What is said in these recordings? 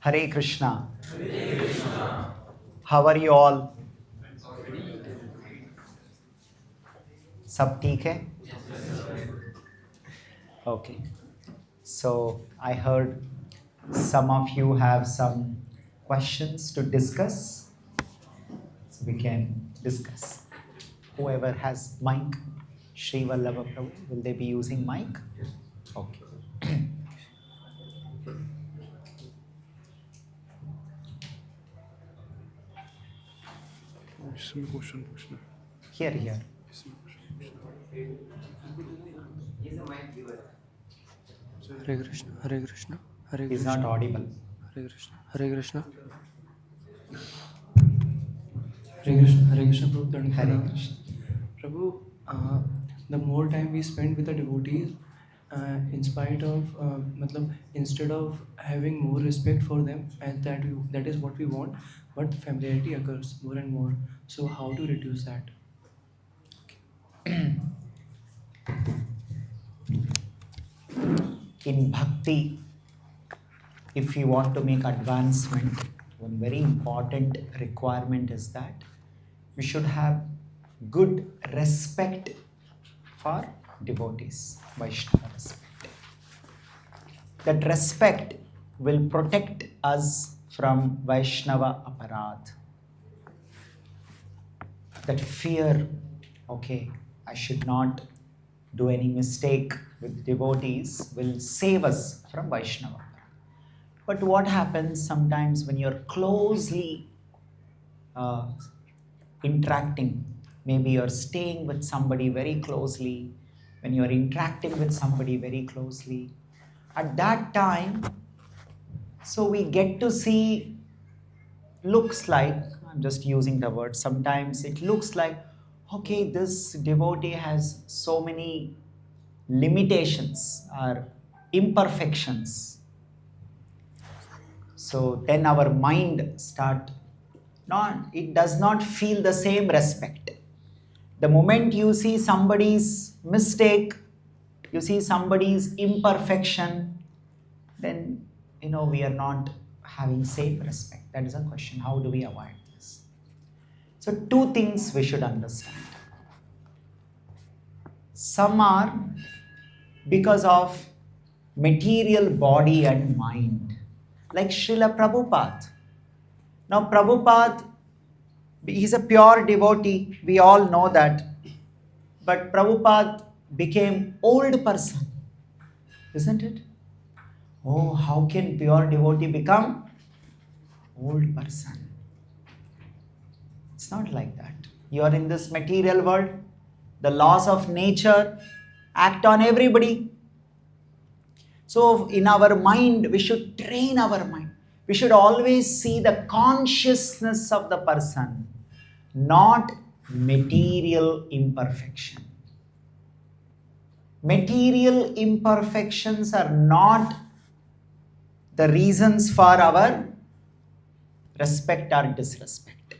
Hare Krishna. Hare Krishna. How are you all? Sab theek hai? Okay. So I heard some of you have some questions to discuss. So we can discuss. Whoever has mic, Shri Vallabha Prabhu, will they be using mic? Okay. Here. Hare Krishna, Hare Krishna, Hare Krishna. He's not audible. Hare Krishna, Hare Krishna. Hare Krishna, Hare Krishna, Prabhu. Hare Krishna. Prabhu, the more time we spend with the devotees, in spite of, instead of having more respect for them, and that is what we want, but familiarity occurs more and more. So how to reduce that? In Bhakti, if you want to make advancement, one very important requirement is that we should have good respect for devotees, Vaishnava respect. That respect will protect us from Vaishnava aparadh. That fear, okay, I should not do any mistake with devotees, will save us from Vaishnava. But what happens sometimes when you're closely interacting, maybe you're staying with somebody very closely, when you're interacting with somebody very closely, at that time, so we get to see, looks like, I'm just using the word, sometimes it looks like, okay, this devotee has so many limitations or imperfections. So then our mind it does not feel the same respect. The moment you see somebody's mistake, you see somebody's imperfection, then we are not having same respect. That is a question. How do we avoid this? So two things we should understand. Some are because of material body and mind, like Srila Prabhupada. Now Prabhupada, he's a pure devotee, we all know that. But Prabhupada became old person, isn't it? Oh, how can pure devotee become old person? It's not like that. You are in this material world, the laws of nature act on everybody. So in our mind, we should train our mind. We should always see the consciousness of the person, not material imperfection. Material imperfections are not the reasons for our respect or disrespect.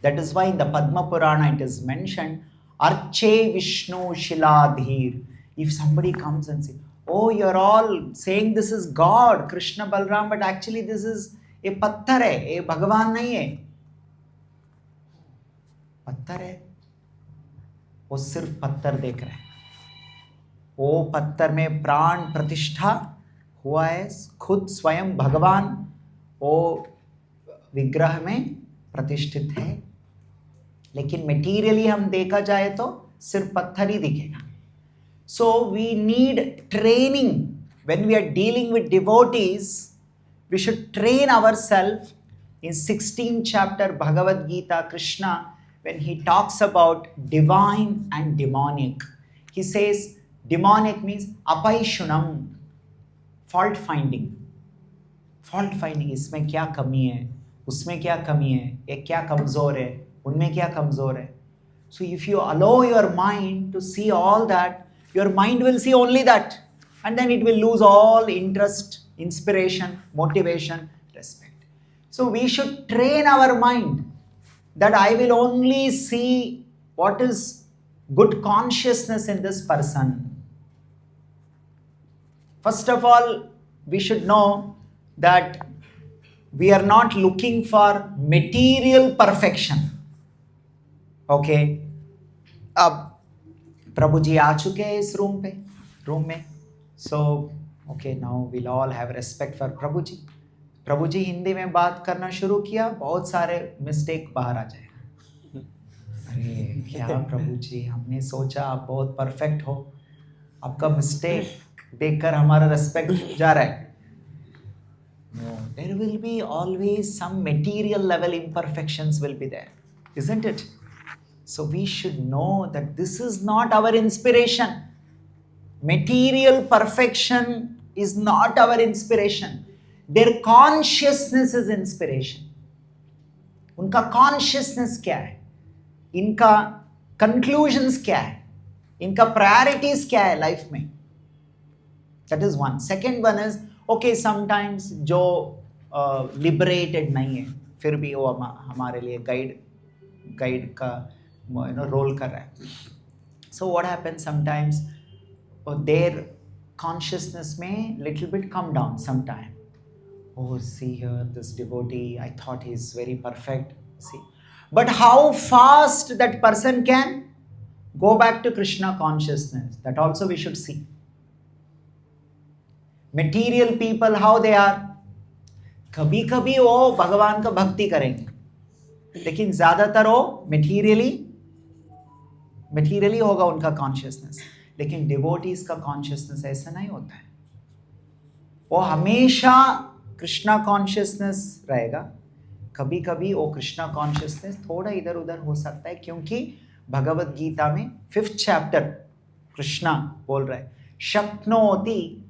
That is why in the Padma Purana it is mentioned, Arche Vishnu Shiladhir. If somebody comes and says, oh, you're all saying this is God, Krishna Balram, but actually this is a patthar hai, a Bhagavan nahi hai. Patthar hai. वो सिर्फ पत्थर देख रहा है. वो पत्थर में प्राण प्रतिष्ठा हुआ है, खुद स्वयं भगवान वो विग्रह में प्रतिष्ठित है. लेकिन मेटीरियली हम देखा जाए तो सिर्फ पत्थर ही दिखेगा. So we need training. When we are dealing with devotees, we should train ourselves. In 16th chapter Bhagavad Gita, Krishna, when he talks about divine and demonic, he says demonic means apaishunam, fault finding. Fault finding, इसमें क्या कमी है, उसमें क्या कमी है, ये क्या कमजोर है, उनमें क्या कमजोर है. So if you allow your mind to see all that, your mind will see only that, and then it will lose all interest, inspiration, motivation, respect. So we should train our mind that I will only see what is good consciousness in this person. First of all, we should know that we are not looking for material perfection. Okay, अब प्रभु जी आ चुके हैं इस room में. So okay, now we'll all have respect for प्रभु जी. प्रभु जी हिंदी में बात करना शुरू किया, बहुत सारे मिस्टेक बाहर आ जाएगा. अरे क्या प्रभु जी, हमने सोचा आप बहुत परफेक्ट हो, आपका मिस्टेक देखकर हमारा रेस्पेक्ट जा रहा है. No, there will be always some material level imperfections will be there, isn't it? So we should know that this is not our inspiration. Material perfection is not our inspiration. Their consciousness is inspiration. उनका consciousness क्या है, इनका conclusions क्या है, इनका priorities क्या है life में. That is one. Second one is, okay, sometimes जो liberated नहीं है, फिर भी वो हमारे लिए guide का role कर रहा है. So what happens sometimes, their consciousness may little bit come down sometime. Oh, see here, this devotee, I thought he's very perfect. See, but how fast that person can go back to Krishna consciousness, that also we should see. Material people, how they are, कभी कभी वो भगवान का भक्ति करेंगे, लेकिन ज्यादातर वो materially होगा उनका consciousness. लेकिन devotees का consciousness ऐसा नहीं होता है. वो हमेशा कृष्णा कॉन्शियसनेस रहेगा. कभी कभी वो कृष्णा कॉन्शियसनेस थोड़ा इधर उधर हो सकता है, क्योंकि भगवद गीता में 5th चैप्टर कृष्णा बोल रहा है, शक्नोति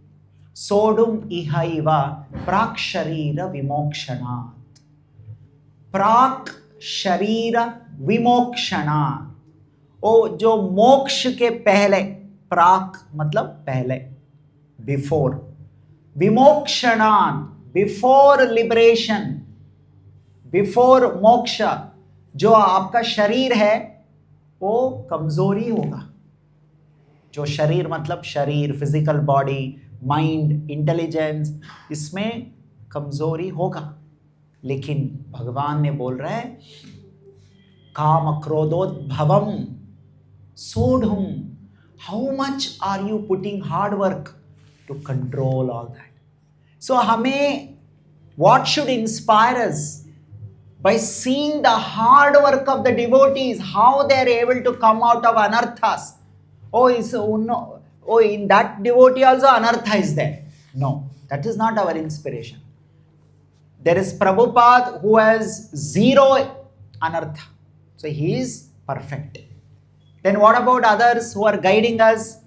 सोढुम इहैव प्राक् शरीर विमोक्षणात्. प्राक् शरीर विमोक्षणात्, वो जो मोक्ष के पहले, प्राक् मतलब पहले, बिफोर, विमोक्षणात् बिफोर लिबरेशन, बिफोर मोक्ष, जो आपका शरीर है वो कमजोरी होगा. जो शरीर मतलब शरीर, फिजिकल बॉडी, माइंड, इंटेलिजेंस, इसमें कमजोरी होगा. लेकिन भगवान ने बोल रहा है काम क्रोधोद्भवम सोढुम. How much are you putting hard work to control all that. So हमें what should inspire us? By seeing the hard work of the devotees, how they are able to come out of anarthas. Oh, in that devotee also anartha is there. No, that is not our inspiration. There is Prabhupada who has 0 anartha. So he is perfect. Then what about others who are guiding us?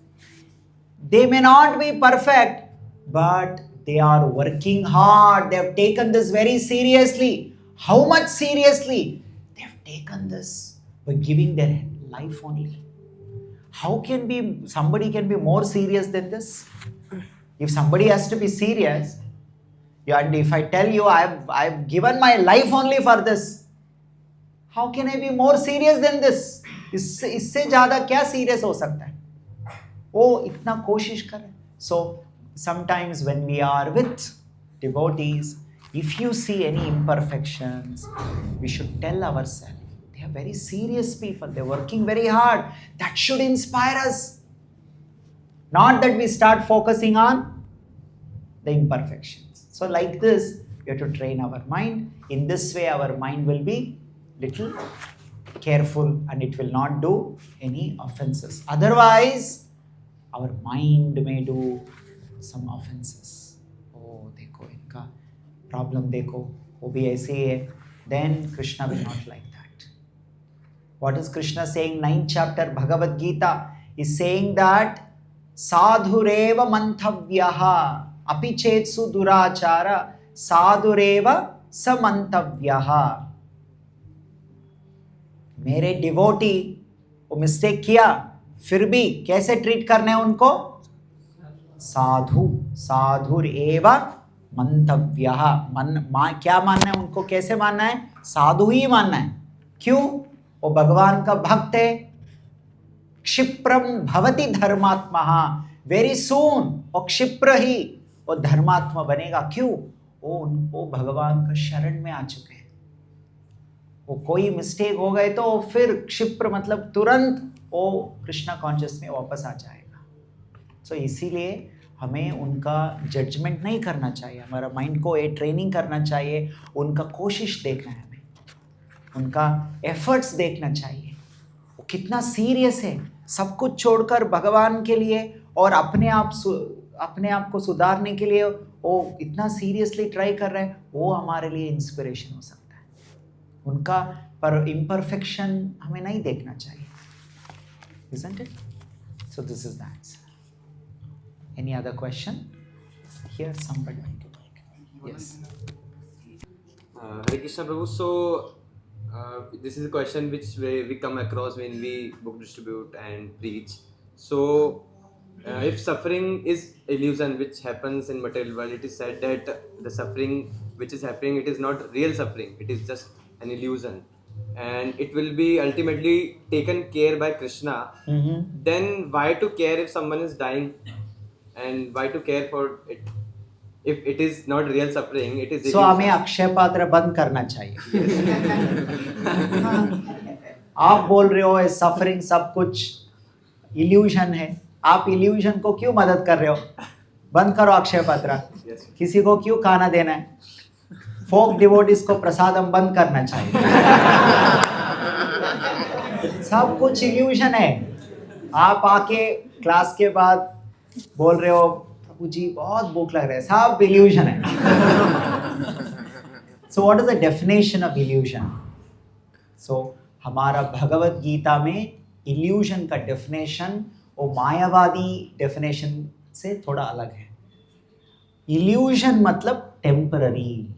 They may not be perfect, but they are working hard. They have taken this very seriously. How much seriously? They have taken this by giving their life only. How can somebody can be more serious than this? If somebody has to be serious, and if I tell you I've given my life only for this, how can I be more serious than this? इससे ज़्यादा क्या serious हो सकता है? वो इतना कोशिश कर रहे. So sometimes when we are with devotees, if you see any imperfections, we should tell ourselves, they are very serious people, they are working very hard. That should inspire us. Not that we start focusing on the imperfections. So like this, we have to train our mind. In this way, our mind will be little careful and it will not do any offenses. Otherwise, our mind may do some offenses. Oh, देखो इनका problem देखो, वो भी ऐसे ही है. Then Krishna will not like that. What is Krishna saying? 9th chapter Bhagavad Gita is saying that sadhureva mantavyaha api chetsu durachara sadhureva samantavyaha. मेरे devotee वो mistake किया, फिर भी कैसे ट्रीट करना है उनको? साधुर एव मंतव्यः. क्या मानना है उनको? कैसे मानना है? साधु ही मानना है. क्यों? वो भगवान का भक्त है. क्षिप्रम भवति धर्मात्मा. वेरी सून वो क्षिप्र ही वो धर्मात्मा बनेगा. क्यों? वो भगवान का शरण में आ चुके हैं। वो कोई मिस्टेक हो गए तो फिर क्षिप्र मतलब तुरंत वो कृष्णा कॉन्शियस में वापस आ जाएगा। सो इसीलिए हमें उनका जजमेंट नहीं करना चाहिए, हमारा माइंड को ये ट्रेनिंग करना चाहिए, उनका कोशिश देखना है, हमें उनका एफर्ट्स देखना चाहिए, वो कितना सीरियस है सब कुछ छोड़कर भगवान के लिए और अपने आप को सुधारने के लिए वो इतना सीरियसली ट्राई कर रहे हैं। वो हमारे लिए इंस्पिरेशन हो सकता है। उनका पर इम्परफेक्शन हमें नहीं देखना चाहिए, isn't it? So this is the answer. Any other question? Here somebody. Yes. Hare Krishna Prabhu. So this is a question which we come across when we book distribute and preach. So if suffering is illusion which happens in material world, it is said that the suffering which is happening, it is not real suffering, it is just an illusion, and it will be ultimately taken care by Krishna. Then why to care if someone is dying, and why to care for it if it is not real suffering, it is so हमें अक्षय पात्र बंद करना चाहिए। आप बोल रहे हो suffering सब कुछ इल्यूजन है, आप इल्यूजन को क्यों मदद कर रहे हो? बंद करो अक्षय पात्र। किसी को क्यों खाना देना है? फोक डिवोटीज को प्रसादम बंद करना चाहिए। सब कुछ इल्यूजन है। आप आके क्लास के बाद बोल रहे हो प्रभु जी बहुत भूख लग रहा है, सब इल्यूजन है। So what is the definition of illusion? So हमारा भगवत गीता में इल्यूजन का डेफिनेशन वो मायावादी डेफिनेशन से थोड़ा अलग है। इल्यूजन मतलब टेम्पररी।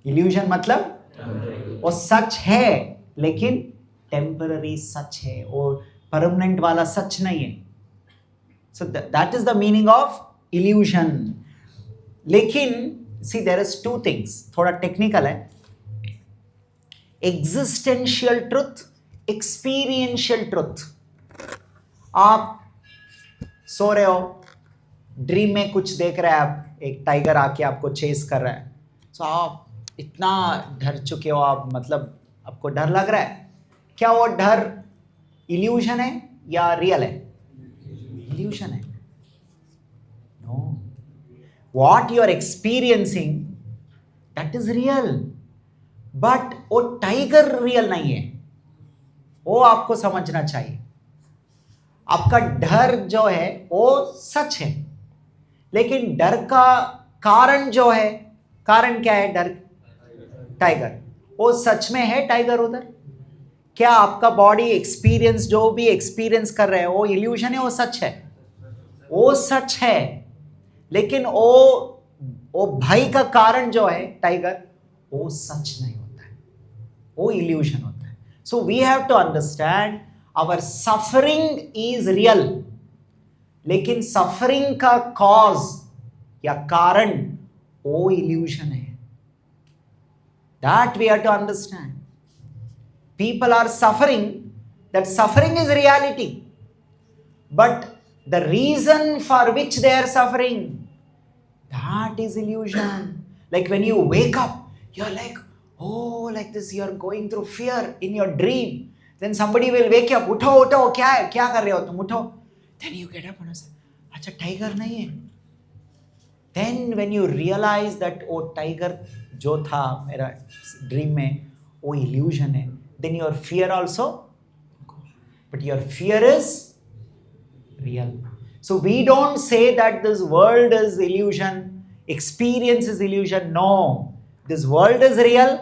इल्यूजन मतलब वो सच है लेकिन टेम्पररी सच है, और परमानेंट वाला सच नहीं है। So that is the meaning of illusion. लेकिन सी देयर इज टू थिंग्स, थोड़ा टेक्निकल है। Existential truth, experiential truth. आप सो रहे हो, ड्रीम में कुछ देख रहे हैं आप, एक टाइगर आके आपको चेस कर रहा है, सो आप इतना डर चुके हो, आप मतलब आपको डर लग रहा है। क्या वो डर इल्यूजन है या रियल है? इल्यूजन है। No, what you are experiencing that is real, but वो टाइगर रियल नहीं है, वो आपको समझना चाहिए। आपका डर जो है वो सच है, लेकिन डर का कारण जो है, कारण क्या है? डर, टाइगर। वो सच में है टाइगर उधर? क्या आपका बॉडी एक्सपीरियंस जो भी एक्सपीरियंस कर रहे हैं वो इल्यूजन है, वो सच है? वो सच है, लेकिन वो भय का कारण जो है टाइगर, वो सच नहीं होता है, वो इल्यूजन होता है। So we have to understand our suffering is real, लेकिन सफरिंग का कॉज या कारण वो इल्यूजन है। That we have to understand. People are suffering, that suffering is reality. But the reason for which they are suffering, that is illusion. Like when you wake up, you're like, oh, like this, you're going through fear in your dream. Then somebody will wake you up, उठो उठो, क्या है, क्या कर रहे हो तुम, उठो. Then you get up and say, अच्छा टाइगर नहीं है. Then when you realize that वो टाइगर जो था मेरा ड्रीम में वो इल्यूजन है, then your fear also, but your fear is real. So we don't say that this world is illusion, experience is illusion. No, this world is real,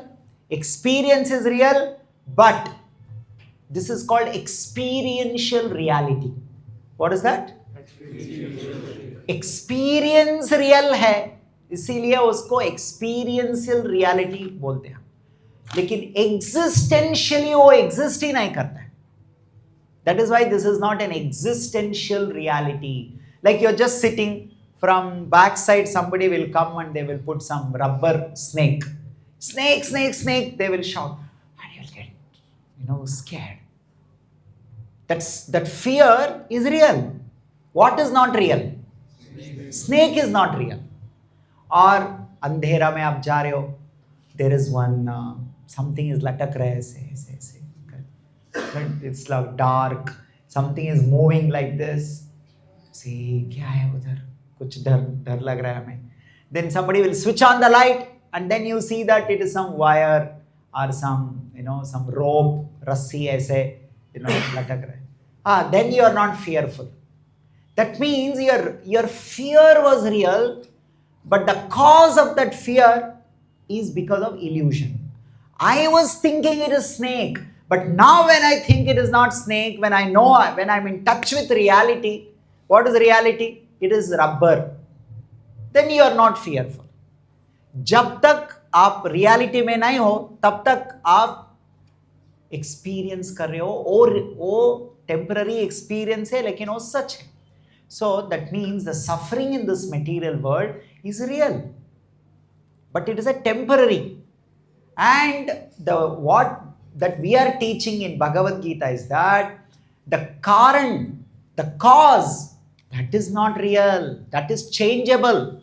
experience is real, but this is called experiential reality. What is that? Experience real है, इसीलिए उसको experiential reality बोलते हैं। लेकिन existentially वो exist ही नहीं करता है। That is why this is not an existential reality. Like you are just sitting, from back side somebody will come and they will put some rubber snake, they will shout and you'll get scared. That fear is real. What is not real? Snake is not real. और अंधेरा में आप जा रहे हो, there is one something is लटक रहा है ऐसे, it's like dark, something is moving like this, see क्या है उधर, कुछ डर लग रहा है हमें. Then somebody will switch on the light and then you see that it is some wire or some rope, रस्सी ऐसे लटक रहा है. Then you are not fearful. That means your fear was real, but the cause of that fear is because of illusion. I was thinking it is snake, but now when I think it is not snake, when I'm in touch with reality, what is reality? It is rubber. Then you are not fearful. जब तक आप reality में नहीं हो, तब तक आप experience कर रहे हो, और वो टेम्पररी एक्सपीरियंस है, लेकिन वो सच है. So that means the suffering in this material world is real, but it is a temporary. And what that we are teaching in Bhagavad Gita is that the cause, that is not real, that is changeable.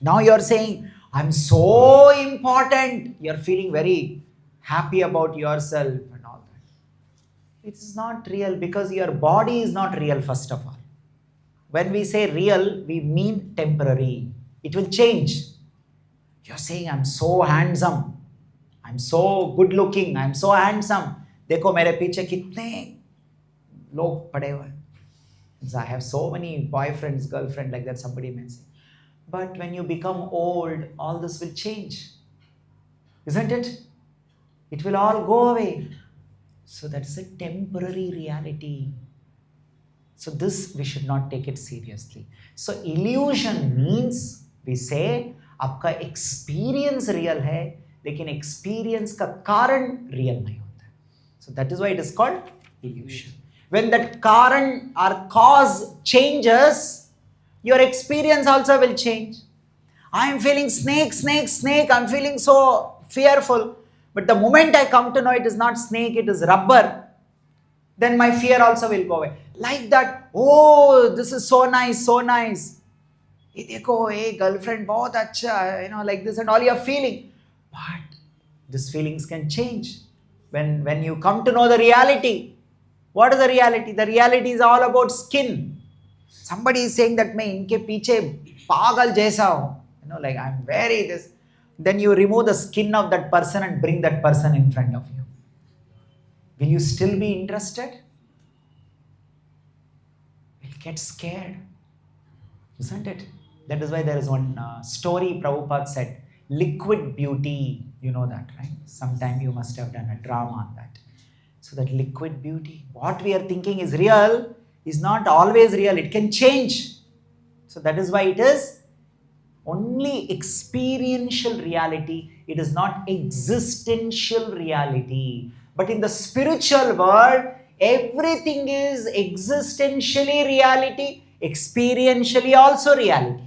Now you are saying, I'm so important, you are feeling very happy about yourself and all that. It is not real because your body is not real, first of all. When we say real, we mean temporary. It will change. You're saying, I'm so handsome, I'm so good looking, I'm so handsome. देखो मेरे पीछे कितने लोग पड़े हुए हैं. I have so many boyfriends, girlfriends, like that somebody may say. But when you become old, all this will change. Isn't it? It will all go away. So that's a temporary reality. So this we should not take it seriously. So illusion means we say आपका experience real है, लेकिन experience का कारण real नहीं होता है. So that is why it is called illusion. When that karan or cause changes, your experience also will change. I am feeling snake, I'm feeling so fearful. But the moment I come to know it is not snake, it is rubber, then my fear also will go away. Like that, oh, this is so nice. ये देखो, ये girlfriend बहुत अच्छा, like this and all you are feeling. But these feelings can change. When you come to know the reality, what is the reality? The reality is all about skin. Somebody is saying that मैं इनके पीछे पागल जैसा हूँ, like I'm very this. Then you remove the skin of that person and bring that person in front of you. Will you still be interested? You'll get scared. Isn't it? That is why there is one story Prabhupada said, liquid beauty. You know that, right? Sometime you must have done a drama on that. So that liquid beauty, what we are thinking is real, is not always real. It can change. So that is why it is only experiential reality. It is not existential reality. But in the spiritual world, everything is existentially reality, experientially also reality.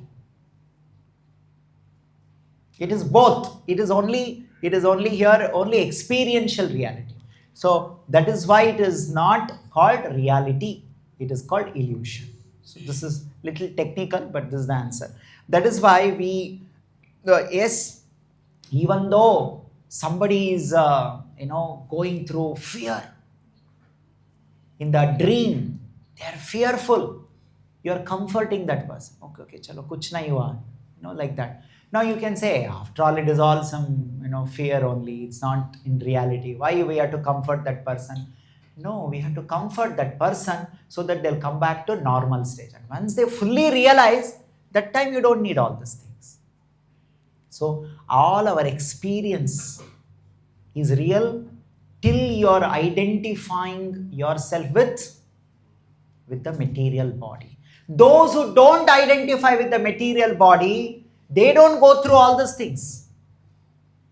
It is both. It is only here, only experiential reality. So that is why it is not called reality. It is called illusion. So this is little technical, but this is the answer. That is why yes, even though somebody is, going through fear, in the dream, they are fearful. You are comforting that person. Okay, chalo, kuch nahi hua. Like that. Now you can say, after all, it is all some, fear only. It's not in reality. Why we have to comfort that person? No, we have to comfort that person so that they'll come back to normal stage. And once they fully realize, that time you don't need all these things. So all our experience is real till you're identifying yourself with the material body. Those who don't identify with the material body, they don't go through all these things.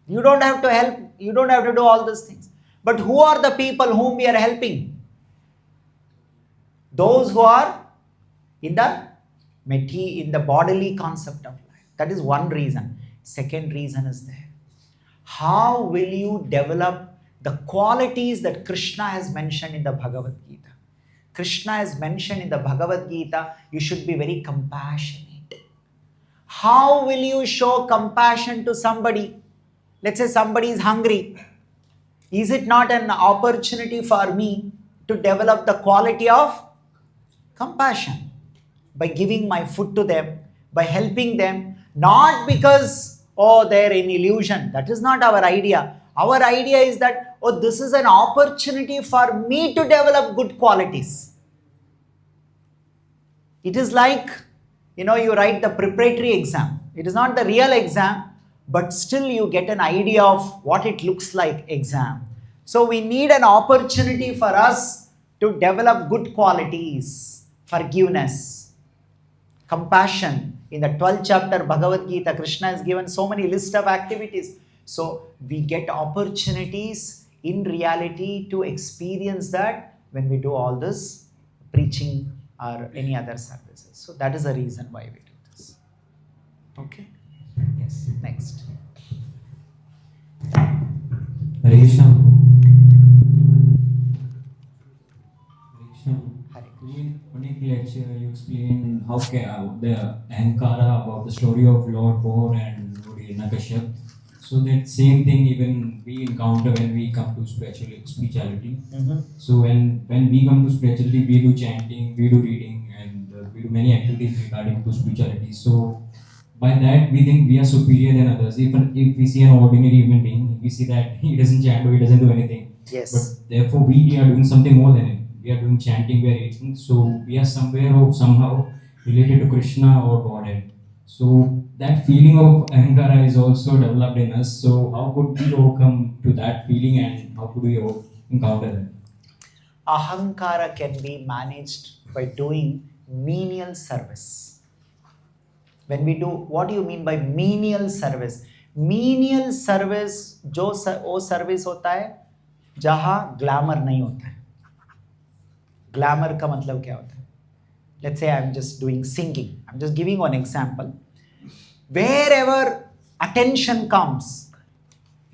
You don't have to help, you don't have to do all these things. But who are the people whom we are helping? Those who are in the bodily concept of life. That is one reason. Second reason is there. How will you develop the qualities that Krishna has mentioned in the Bhagavad Gita? Krishna has mentioned in the Bhagavad Gita, you should be very compassionate. How will you show compassion to somebody? Let's say somebody is hungry. Is it not an opportunity for me to develop the quality of compassion by giving my food to them, by helping them? Not because, oh, they're in illusion. That is not our idea. Our idea is that, oh, this is an opportunity for me to develop good qualities. It is like, you write the preparatory exam. It is not the real exam, but still you get an idea of what it looks like exam. So we need an opportunity for us to develop good qualities, forgiveness, compassion. In the 12th chapter Bhagavad Gita, Krishna has given so many list of activities. So we get opportunities in reality to experience that when we do all this preaching or any other services. So that is the reason why we do this. Okay? Yes, next. Hare Krishna. Hare In one lecture, you explained how the Ahankara about the story of Lord Bohr and Lord Hiranyakashipu. So that same thing even we encounter when we come to spirituality. So when we come to spirituality, we do chanting, we do reading, and we do many activities regarding to spirituality. So by that we think we are superior than others. Even if we see an ordinary human being, we see that he doesn't chant or he doesn't do anything. Yes. But therefore we are doing something more than him. We are doing chanting, we are reading. So we are somewhere or somehow related to Krishna or Godhead. So that feeling of ahankara is also developed in us. So how could we overcome to that feeling and how could we encounter that? Ahankara can be managed by doing menial service. When we do, what do you mean by menial service? Menial service जो वो service होता है जहाँ glamour नहीं होता है. Glamour का मतलब क्या होता है? Let's say I'm just doing singing. I'm just giving one example. Wherever attention comes,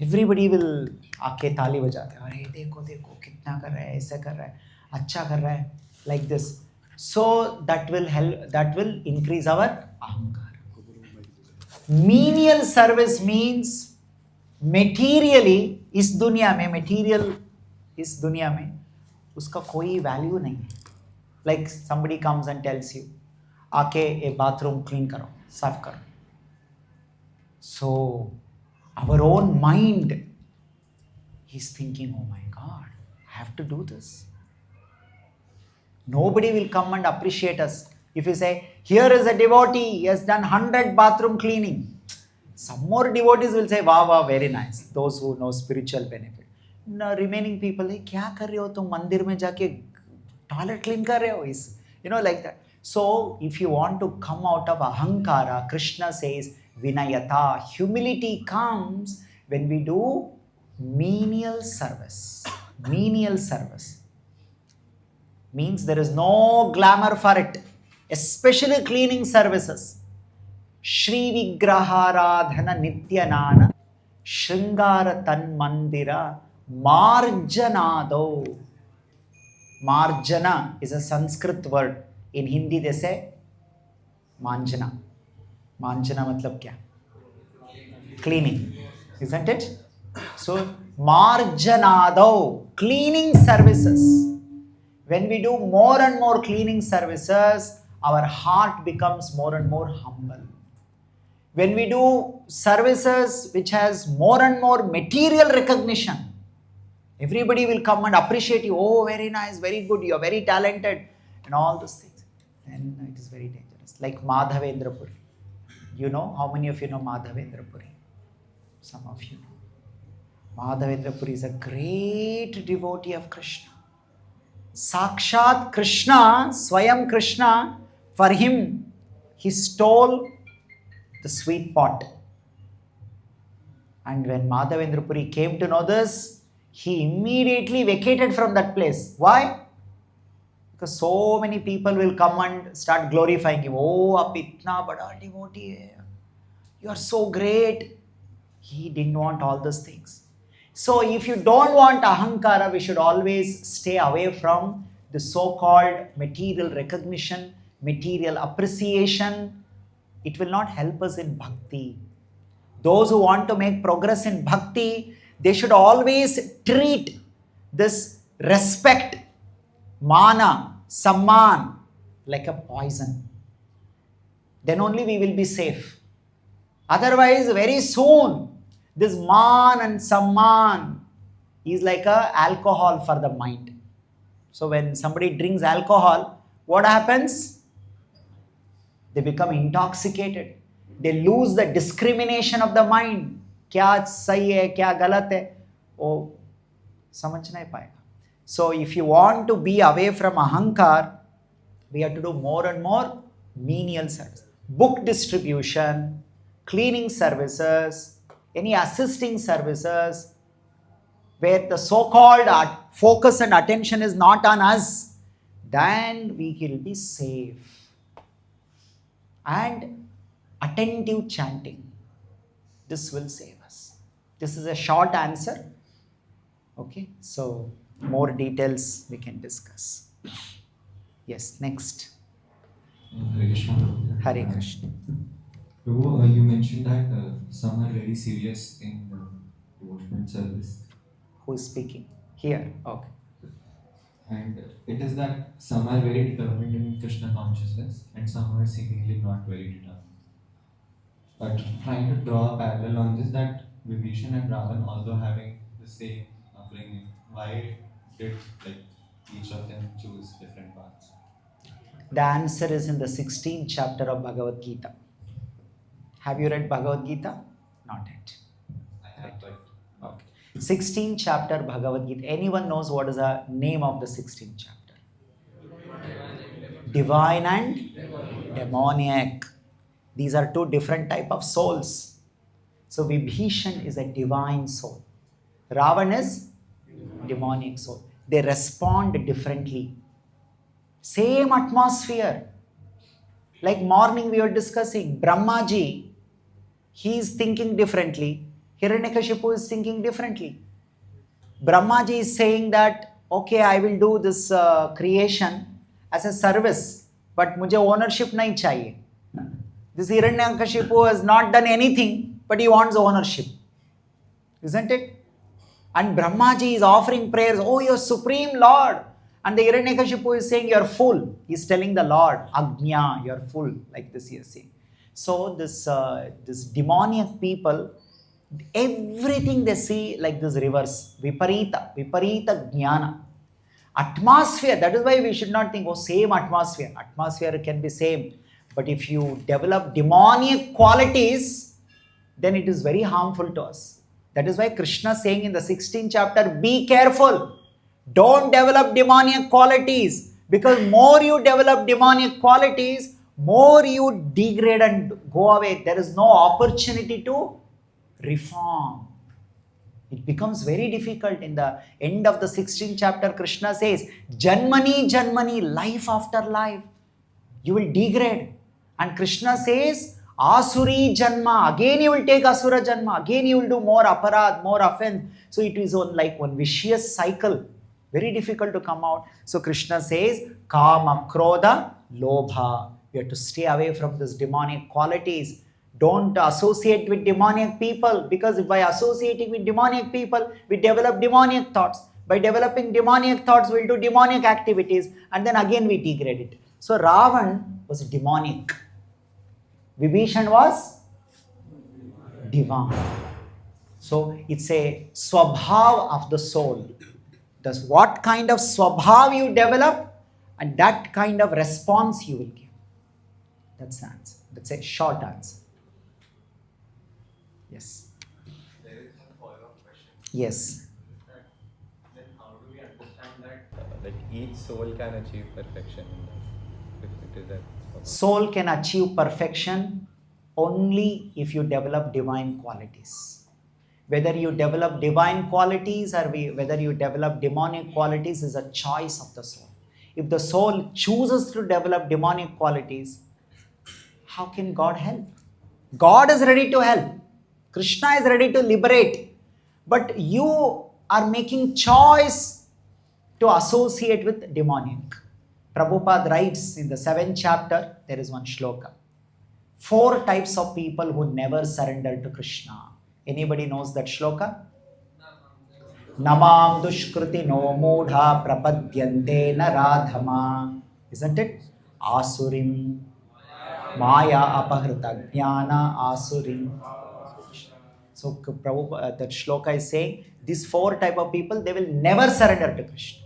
everybody will आके ताली बजाते हैं. अरे देखो देखो कितना कर रहा है, ऐसा कर रहा है, अच्छा कर रहा है, like this. So that will help. That will increase our ahankara. Menial service means materially इस दुनिया में material इस दुनिया में उसका कोई value नहीं है. Like somebody comes and tells you, आके ये bathroom clean करो, साफ करो. So our own mind is thinking, oh my God, I have to do this. Nobody will come and appreciate us. If you say, here is a devotee, he has done 100 bathroom cleaning. Some more devotees will say, wow, wow, very nice. Those who know spiritual benefit. No, remaining people, hey, क्या कर रहे हो तुम मंदिर में जाके toilet clean कर रहे हो इस, like that. So if you want to come out of ahankara, Krishna says, vinayata, humility comes when we do menial service. Menial service means there is no glamour for it, especially cleaning services. Shri Vigraharadhana Nityanana Shringara Tan Mandira Marjanado. Marjana is a Sanskrit word. In Hindi they say Manjana. Manjana matlab kya? Cleaning, isn't it? So Marjanado, cleaning services. When we do more and more cleaning services, our heart becomes more and more humble. When we do services which has more and more material recognition, everybody will come and appreciate you. Oh, very nice, very good, you are very talented, and all those things. Then it is very dangerous. Like Madhavendra Puri. You know, how many of you know Madhavendra Puri? Some of you know. Madhavendra Puri is a great devotee of Krishna. Sakshat Krishna, Swayam Krishna, for him, he stole the sweet pot. And when Madhavendra Puri came to know this, he immediately vacated from that place. Why? Because so many people will come and start glorifying him. Oh, aap itna bada devotee hai. You are so great. He didn't want all those things. So if you don't want ahankara, we should always stay away from the so-called material recognition, material appreciation. It will not help us in bhakti. Those who want to make progress in bhakti, they should always treat this respect, mana, samman, like a poison. Then only we will be safe. Otherwise, very soon, this man and samman is like a alcohol for the mind. So when somebody drinks alcohol, what happens? They become intoxicated. They lose the discrimination of the mind. क्या सही है, क्या गलत है, वो समझ नहीं पाएगा. So if you want to be away from ahankar, we have to do more and more menial service. Book distribution, cleaning services, any assisting services, where the so-called focus and attention is not on us, then we will be safe. And attentive chanting, this will save us. This is a short answer. Okay, so more details we can discuss. Yes, next. Hare Krishna. Hare Krishna. Prabhu, you mentioned that some are very serious in devotional service. Who is speaking? Here. Okay. And it is that some are very determined in Krishna consciousness and some are seemingly not very determined. But trying to draw a parallel on this, that Vibhishan and Ravan, although having the same upbringing, why did each of them choose different paths? The answer is in the 16th chapter of Bhagavad Gita. Have you read Bhagavad Gita? Not yet. I have, but Okay. 16th chapter Bhagavad Gita. Anyone knows what is the name of the 16th chapter? Divine and demoniac. These are two different type of souls. So Vibhishan is a divine soul. Ravan is demonic soul. They respond differently. Same atmosphere. Like morning we were discussing, Brahmaji, he is thinking differently. Hiranyakashipu is thinking differently. Brahmaji is saying that, okay, I will do this creation as a service, but mujhe ownership nahi chahiye. This Hiranyakashipu has not done anything, but he wants ownership. Isn't it? And Brahmaji is offering prayers, oh, your Supreme Lord. And the Hiranyakashipu is saying, you're full. He's telling the Lord, Agnya, you're full. Like this he is saying. So this demoniac people, everything they see like this reverse. Viparita jnana. Atmosphere, that is why we should not think, oh, same atmosphere. Atmosphere can be same. But if you develop demoniac qualities, then it is very harmful to us. That is why Krishna is saying in the 16th chapter, be careful. Don't develop demoniac qualities. Because more you develop demoniac qualities, more you degrade and go away. There is no opportunity to reform. It becomes very difficult. In the end of the 16th chapter, Krishna says, Janmani, Janmani, life after life. You will degrade. And Krishna says, Asuri Janma, again you will take Asura Janma, again you will do more aparad, more offense. So it is like one vicious cycle. Very difficult to come out. So Krishna says, Kama, Krodha, Lobha. You have to stay away from these demonic qualities. Don't associate with demonic people, because by associating with demonic people, we develop demonic thoughts. By developing demonic thoughts, we'll do demonic activities, and then again we degrade it. So Ravan was demonic. Vibhishan was divine. So it's a swabhav of the soul. That's what kind of swabhav you develop, and that kind of response you will give. That's the answer. That's a short answer. Yes. There is a follow-up question. Yes. Then how do we understand that each soul can achieve perfection? If it is that Soul can achieve perfection only if you develop divine qualities. Whether you develop divine qualities or whether you develop demonic qualities is a choice of the soul. If the soul chooses to develop demonic qualities, how can God help? God is ready to help. Krishna is ready to liberate. But you are making choice to associate with demonic. Prabhupada writes in the 7th chapter, there is one shloka. 4 types of people who never surrender to Krishna. Anybody knows that shloka? Namam dushkruti no mudha prapadyante naradhama. Isn't it? Asurim maya apahrita jnana asurim. So Prabhu, that shloka is saying these 4 type of people, they will never surrender to Krishna.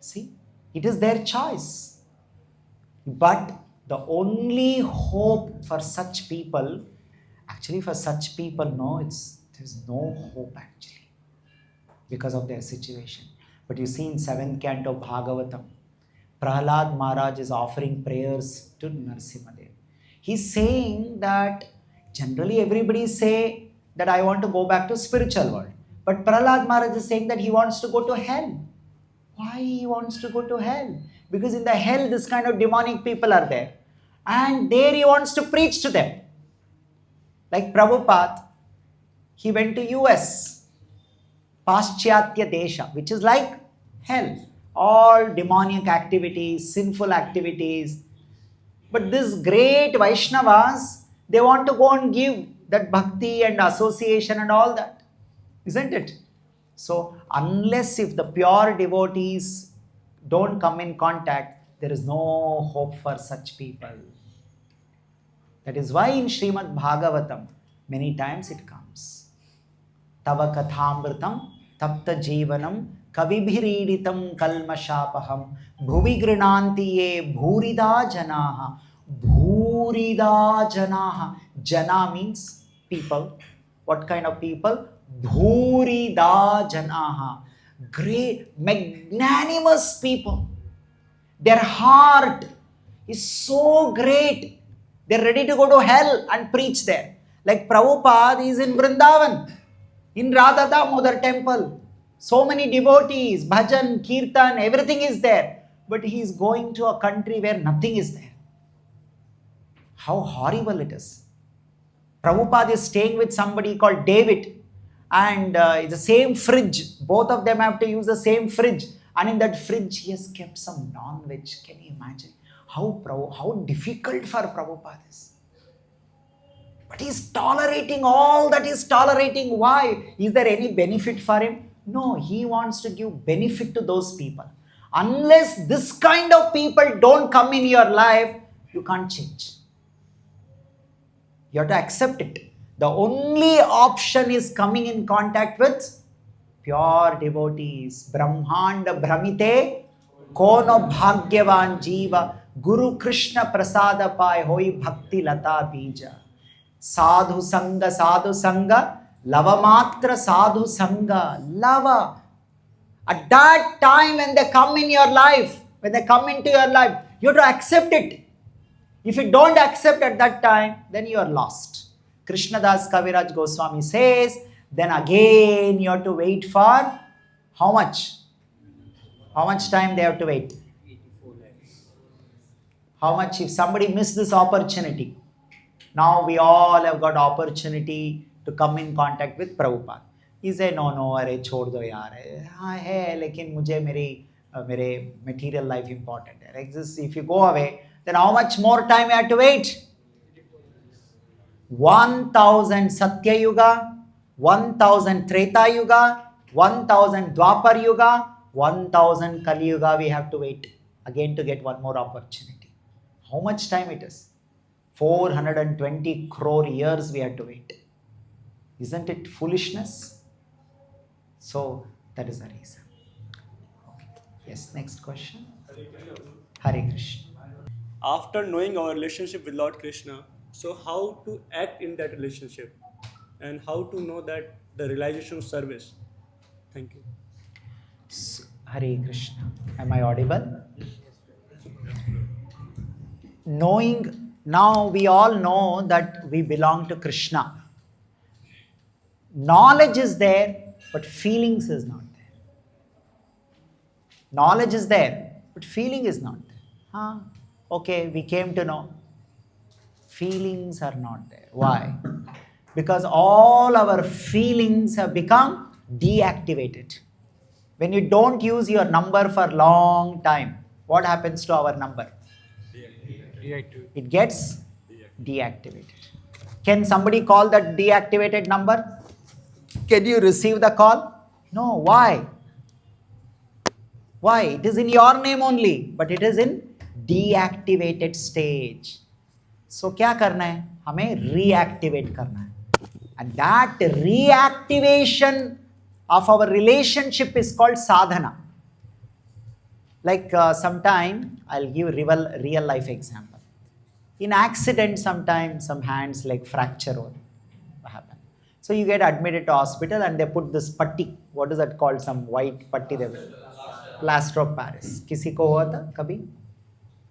See, it is their choice. But the only hope for such people, actually for such people, no, there's no hope actually because of their situation. But you see in 7th canto of Bhagavatam, Prahlad Maharaj is offering prayers to Narasimhadev. He's saying that generally everybody say that I want to go back to spiritual world. But Prahlad Maharaj is saying that he wants to go to hell. Why he wants to go to hell? Because in the hell this kind of demonic people are there. And there he wants to preach to them. Like Prabhupada, he went to US, Paschatya Desha, which is like hell. All demonic activities, sinful activities. But these great Vaishnavas, they want to go and give that bhakti and association and all that. Isn't it? So, unless if the pure devotees don't come in contact, there is no hope for such people. That is why in Srimad Bhagavatam, many times it comes. Tava kathamritam tapta jivanam kavibhiriditam kalmashapaham bhuvi grinanti ye bhurida janaha. Bhurida janaha. Jana means people. What kind of people? Bhurida janaha. Great, magnanimous people. Their heart is so great. They're ready to go to hell and preach there. Like Prabhupada is in Vrindavan, in Radha Damodar temple. So many devotees, bhajan, kirtan, everything is there. But he is going to a country where nothing is there. How horrible it is. Prabhupada is staying with somebody called David. And it's the same fridge. Both of them have to use the same fridge. And in that fridge, he has kept some non-veg. Can you imagine? How difficult for Prabhupada is. But he's tolerating all that he's tolerating. Why? Is there any benefit for him? No, he wants to give benefit to those people. Unless this kind of people don't come in your life, you can't change. You have to accept it. The only option is coming in contact with pure devotees. Brahmanda Brahmite Kono Bhagyavan Jiva Guru Krishna Prasada Pai Hoi Bhakti Lata Bija. Sadhu Sanga Lava Matra Sadhu Sanga Lava. At that time when they come in your life, when they come into your life, you have to accept it. If you don't accept at that time, then you are lost. Krishnadas Kaviraj Goswami says, then again you have to wait for how much? How much time they have to wait? 84 lives. How much if somebody missed this opportunity? Now we all have got opportunity to come in contact with Prabhupada. He say, no, अरे छोड़ दो यार. हाँ है, लेकिन मुझे मेरे material life important है. If you go away, then how much more time you have to wait? 1000 Satya Yuga, 1000 Treta Yuga, 1000 Dwapar Yuga, 1000 Kali Yuga we have to wait again to get one more opportunity. How much time it is? 420 crore years we have to wait. Isn't it foolishness? So that is the reason. Okay. Yes, next question. Hare Krishna. After knowing our relationship with Lord Krishna, so how to act in that relationship and how to know that the realization of service? Thank you. Hare Krishna. Am I audible? Knowing, now we all know that we belong to Krishna. Knowledge is there, but feelings is not there. Knowledge is there, but feeling is not there. Okay, we came to know. Feelings are not there. Why? Because all our feelings have become deactivated. When you don't use your number for a long time, what happens to our number? It gets Deactivated. Can somebody call that deactivated number? Can you receive the call? No. Why? Why? It is in your name only, but it is in deactivated stage. So क्या करना है? हमें reactivate करना है. And that reactivation of our relationship is called sadhana. Like sometime, I'll give real life example. In accident, sometimes some hands like fracture or happen. So you get admitted to hospital and they put this patti. What is that called? Some white patti. Plaster of Paris. Kisi ko hua tha kabhi?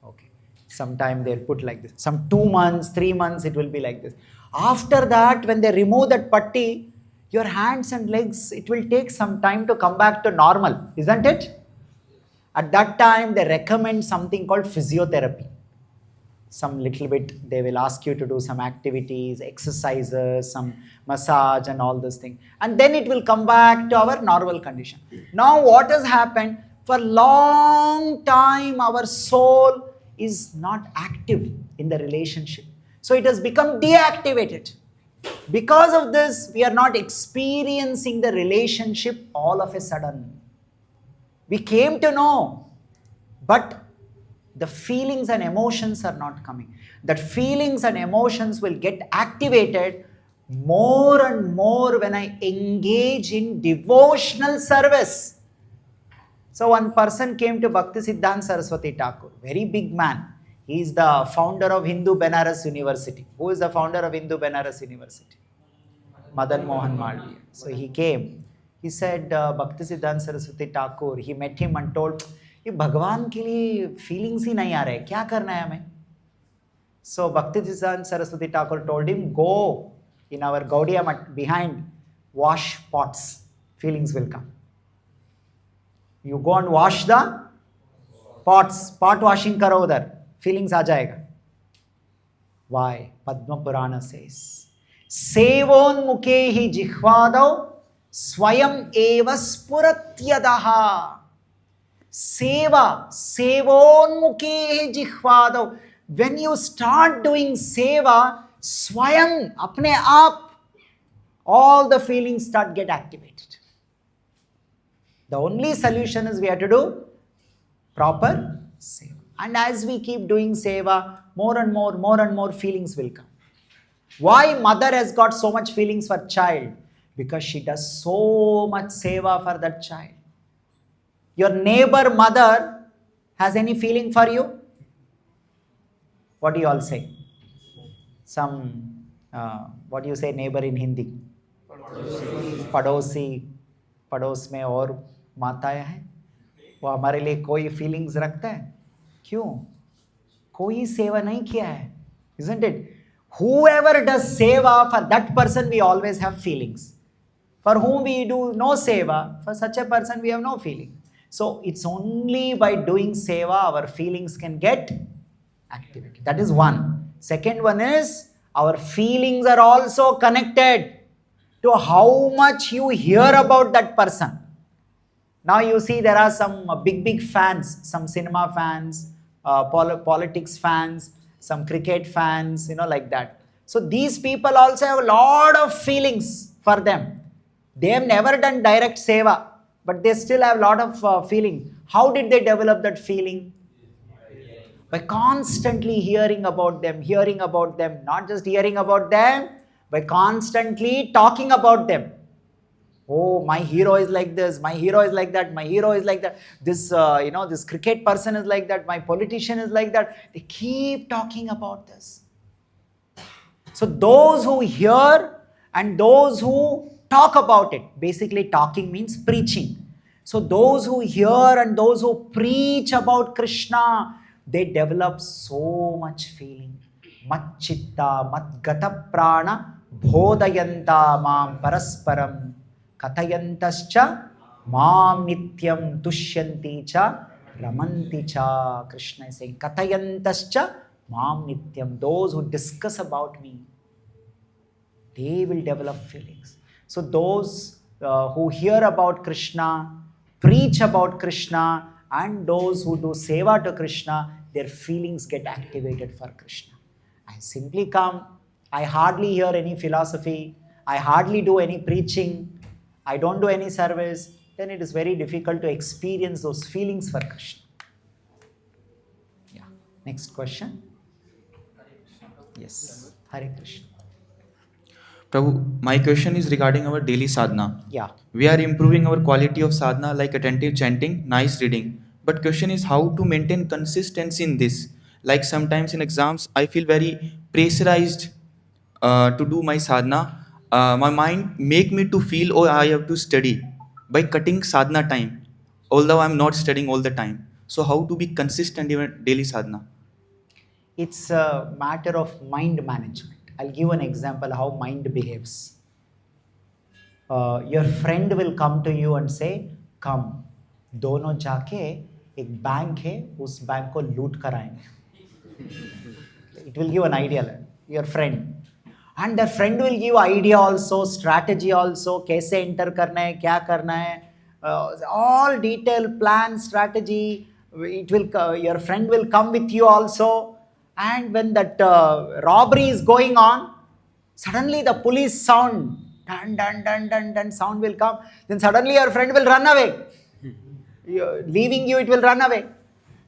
Okay. Sometime they'll put like this. Some 2 months, 3 months, it will be like this. After that, when they remove that patti, your hands and legs, it will take some time to come back to normal, isn't it? At that time, they recommend something called physiotherapy. Some little bit, they will ask you to do some activities, exercises, some massage and all those things. And then it will come back to our normal condition. Now what has happened? For long time, our soul is not active in the relationship. So it has become deactivated. Because of this, we are not experiencing the relationship all of a sudden. We came to know, but the feelings and emotions are not coming. That feelings and emotions will get activated more and more when I engage in devotional service. So one person came to Bhakti Siddhanta Saraswati Thakur, very big man. He is the founder of Hindu Benares University. Who is the founder of Hindu Benares University? Madan Mohan Malviya. So he came. He said, Bhakti Siddhanta Saraswati Thakur, he met him and told, ये भगवान के लिए feelings ही नहीं आ रहे, क्या करना है हमें? So Bhakti Siddhanta Saraswati Thakur told him, go in our Gaudiya Mat behind, wash pots, feelings will come. You go and wash the pots, pot washing karo udhar, feelings aa jayega. Why? Padma Purana says, Sevon mukehi jihvadav swayam eva spuratyadaha. Seva, sevon mukehi jihvadav. When you start doing seva, swayam, apne aap, all the feelings start get activated. The only solution is we have to do proper seva. And as we keep doing seva, more and more feelings will come. Why mother has got so much feelings for child? Because she does so much seva for that child. Your neighbor mother has any feeling for you? What do you all say? Some, what do you say neighbor in Hindi? Padosi. पड़ोस में और माताएं हैं, वो हमारे लिए कोई feelings रखता है? क्यों? कोई सेवा नहीं किया है, isn't it? Whoever does seva, for that person we always have feelings. For whom we do no seva, for such a person we have no feeling. So it's only by doing seva our feelings can get activated. That is one. Second one is our feelings are also connected to how much you hear about that person. Now you see there are some big fans, some cinema fans, politics fans, some cricket fans, like that. So these people also have a lot of feelings for them. They have never done direct seva, but they still have a lot of feeling. How did they develop that feeling? By constantly hearing about them, not just hearing about them, by constantly talking about them. Oh, my hero is like this, my hero is like that, my hero is like that. This, this cricket person is like that, my politician is like that. They keep talking about this. So those who hear and those who talk about it, basically talking means preaching. So those who hear and those who preach about Krishna, they develop so much feeling. Mat chitta, mat gata prana, bodhayanta mam parasparam, kathayantascha mam nityam tushyanti cha ramanti cha. Krishna is saying, kathayantascha mam nityam. Those who discuss about me, they will develop feelings. So those who hear about Krishna, preach about Krishna, and those who do seva to Krishna, their feelings get activated for Krishna. I simply come. I hardly hear any philosophy. I hardly do any preaching. I don't do any service. Then it is very difficult to experience those feelings for Krishna. Yeah. Next question. Yes. Hare Krishna. Prabhu, my question is regarding our daily sadhana. Yeah. We are improving our quality of sadhana like attentive chanting, nice reading. But question is how to maintain consistency in this. Like sometimes in exams, I feel very pressurized to do my sadhana. My mind make me to feel, oh, I have to study by cutting sadhana time, although I'm not studying all the time. So how to be consistent in daily sadhana? It's a matter of mind management. I'll give an example how mind behaves. Your friend will come to you and say, come, दोनों जाके एक bank है, उस bank को लूट कर आएंगे. It will give an idea, your friend. And the friend will give idea also, strategy also, कैसे enter करना है, क्या करना है, all detail, plan, strategy. Your friend will come with you also. And when that robbery is going on, suddenly the police sound, dun, dun, dun, dun, dun, sound will come. Then suddenly your friend will run away. Leaving you, it will run away.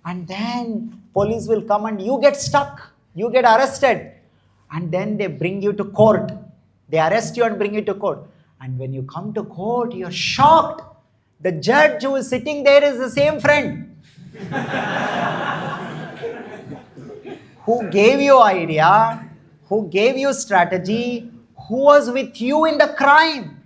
And then police will come and you get stuck. You get arrested. And then they bring you to court. They arrest you and bring you to court. And when you come to court, you're shocked. The judge who is sitting there is the same friend. Who gave you idea, who gave you strategy, who was with you in the crime,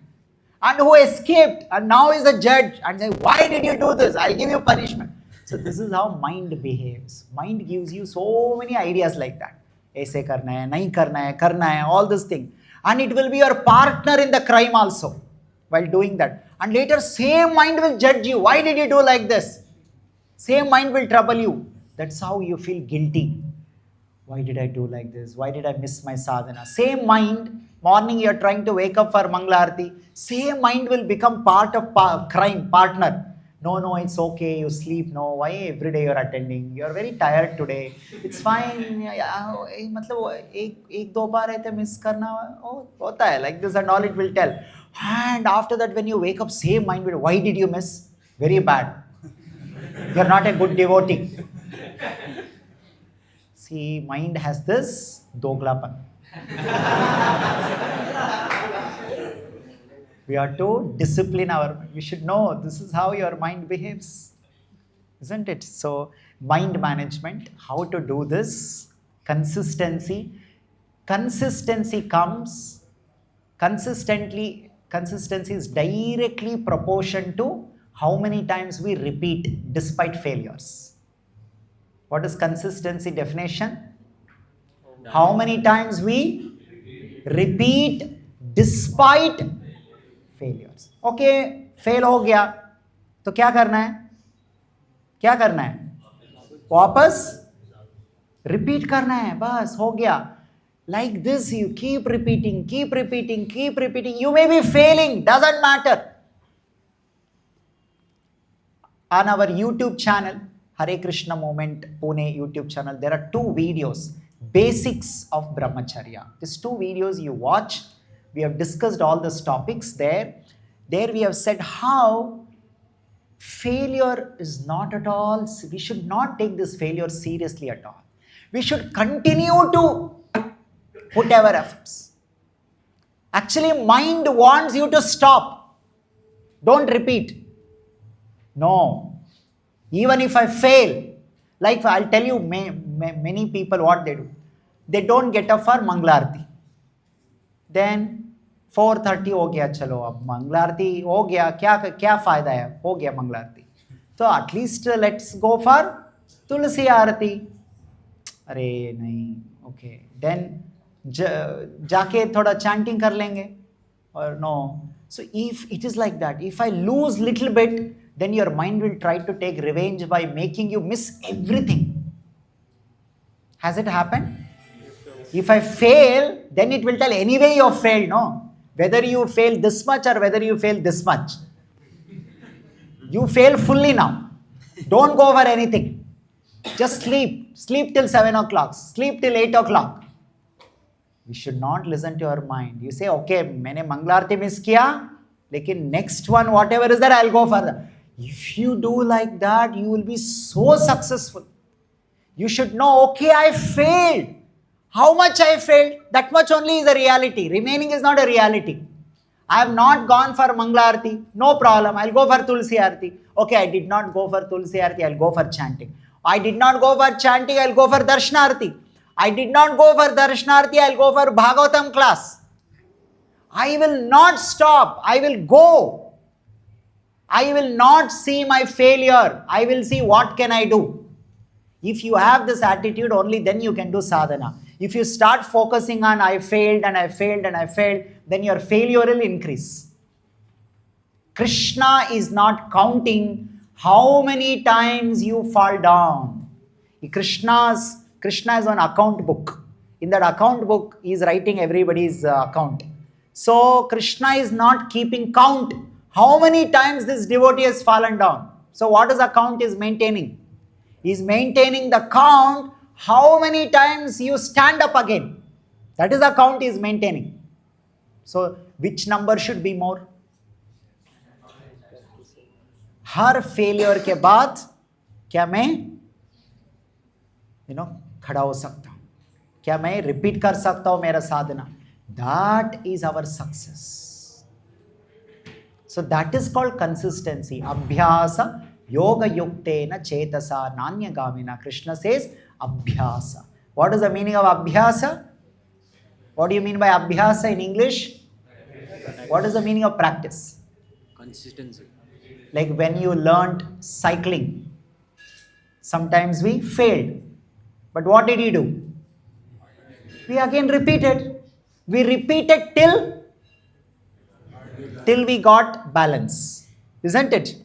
and who escaped, and now is a judge, and say, why did you do this? I'll give you punishment. So this is how mind behaves. Mind gives you so many ideas like that. Aise karna hai, nahi karna hai, all this thing. And it will be your partner in the crime also, while doing that. And later, same mind will judge you. Why did you do like this? Same mind will trouble you. That's how you feel guilty. Why did I do like this? Why did I miss my sadhana? Same mind, morning you are trying to wake up for Mangala same mind will become part of crime, partner. No, it's okay, you sleep. No, why every day you are attending? You are very tired today. It's fine. मतलब एक दो बार ऐसे miss करना होता है, like this and all it will tell. And after that when you wake up, same mind will, why did you miss? Very bad. You are not a good devotee. See, mind has this doglapan. We are to discipline our mind. We should know this is how your mind behaves. Isn't it? So, mind management, how to do this, consistency. Consistency comes, consistency is directly proportion to how many times we repeat despite failures. What is consistency definition? How many times we repeat despite failures. Okay, fail हो गया, तो क्या करना है? क्या करना है? वापस repeat करना है, बस हो गया. Like this, you keep repeating. You may be failing, doesn't matter. On our YouTube channel, Hare Krishna Movement Pune YouTube channel, there are 2 videos, Basics of Brahmacharya. These 2 videos you watch, we have discussed all these topics there. There we have said how failure is not at all, we should not take this failure seriously at all. We should continue to put our efforts. Actually, mind wants you to stop. Don't repeat. No. Even if I fail, like I'll tell you, many people what they do. They don't get up for Mangala. Then 4:30 हो गया, चलो अब मंगला आरती हो गया, क्या फायदा है, हो गया मंगला आरती, तो एटलीस्ट लेट्स गो फॉर तुलसी आरती. अरे नहीं, ओके, देन जाके थोड़ा चैंटिंग कर लेंगे, और no. So if it is like that, if I lose little bit, then your mind will try to take revenge by making you miss everything. Has it happened? If I fail, then it will tell anyway you have failed, no? Whether you fail this much or whether you fail this much. You fail fully now. Don't go for anything. Just sleep. Sleep till 7 o'clock. Sleep till 8 o'clock. We should not listen to our mind. You say, okay, मैंने मंगलारती miss किया, लेकिन next one, whatever is there, I'll go further. If you do like that, you will be so successful. You should know, okay, I failed. How much I failed? That much only is a reality. Remaining is not a reality. I have not gone for Mangala Arti. No problem. I'll go for Tulsi Arti. Okay, I did not go for Tulsi Arti. I'll go for chanting. I did not go for chanting. I'll go for Darshana Arti. I did not go for Darshana Arti. I'll go for Bhagavatam class. I will not stop. I will go. I will not see my failure. I will see what can I do. If you have this attitude, only then you can do sadhana. If you start focusing on I failed and I failed and I failed, then your failure will increase. Krishna is not counting how many times you fall down. Krishna is on account book. In that account book, he is writing everybody's account. So Krishna is not keeping count how many times this devotee has fallen down. So what is account is maintaining? He is maintaining the count how many times you stand up again. That is the count he is maintaining. So which number should be more? Her failure के बाद क्या मैं खड़ा हो सकता हूँ, क्या मैं रिपीट कर सकता हूँ मेरा साधना. That is our success. So that is called consistency. Abhyasa yoga yuktena chetasa nanyagamina. Krishna says abhyasa. What is the meaning of abhyasa? What do you mean by abhyasa in English? What is the meaning of practice? Consistency. Like when you learned cycling, sometimes we failed. But what did you do? We again repeated. We repeated till we got balance. Isn't it?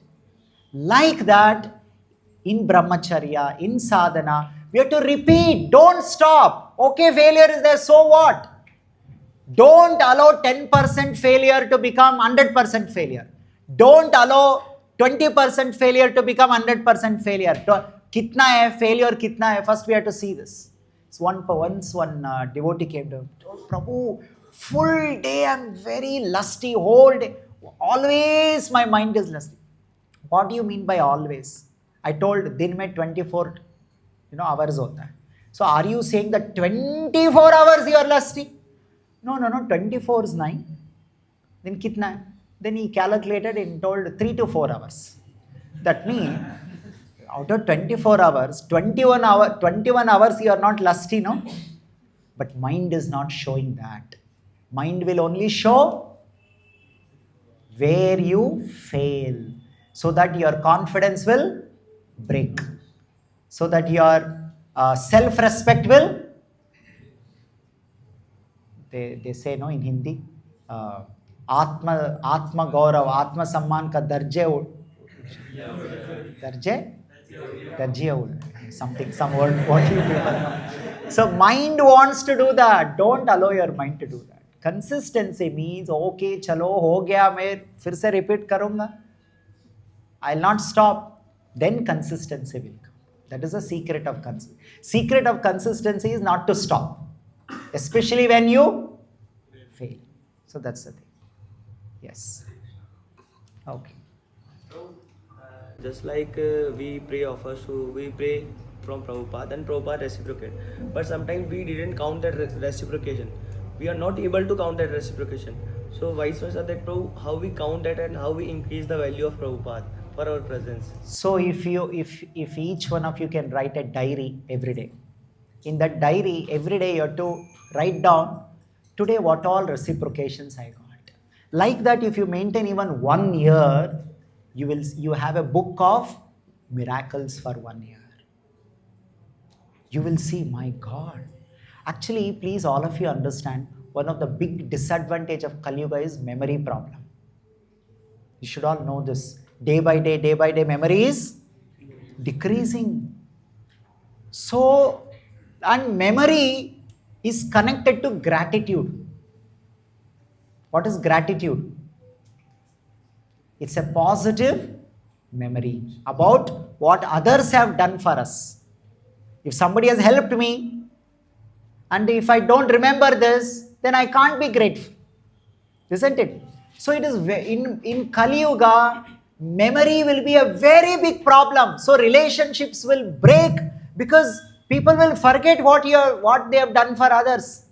Like that, in brahmacharya, in sadhana, we have to repeat. Don't stop. Okay, failure is there, so what? Don't allow 10% failure to become 100% failure. Don't allow 20% failure to become 100% failure. Kitna hai failure, kitna hai? First we have to see this. So once one devotee came to me, oh, Prabhu, full day I'm very lusty, whole day. Always my mind is lusty. What do you mean by always? I told, din mein 24 hours hota hai. So are you saying that 24 hours you are lusty? No, 24 is 9. Then kitna hai? Then he calculated and told 3 to 4 hours. That means out of 24 hours, 21 hours you are not lusty, no? But mind is not showing that. Mind will only show where you fail, so that your confidence will break, so that your self-respect will, they say no in Hindi, आत्म गौरव आत्म सम्मान का दर्जे something, some word, what you people. So mind wants to do that. Don't allow your mind to do that. Consistency means, okay, chalo, ho gaya, मैं फिर से repeat करूँगा. I'll not stop. Then consistency will come. That is the secret of consistency. Secret of consistency is not to stop, especially when you fail. So that's the thing. Yes. Okay. Just like we pray offers, so we pray from Prabhupada and Prabhupada reciprocate. But sometimes we didn't count that reciprocation. We are not able to count that reciprocation. So vice versa, that how we count that and how we increase the value of Prabhupada for our presence. So if each one of you can write a diary every day. In that diary, every day you have to write down, today what all reciprocations I got. Like that, if you maintain even 1 year, you have a book of miracles for 1 year. You will see, my God. Actually, please all of you understand, one of the big disadvantage of Kali Yuga is memory problem. You should all know this. Day by day, memory is decreasing. So, and memory is connected to gratitude. What is gratitude? It's a positive memory about what others have done for us. If somebody has helped me, And if I don't remember this, then I can't be grateful. Isn't it? So it is in Kali Yuga, memory will be a very big problem. So relationships will break because people will forget what they have done for others,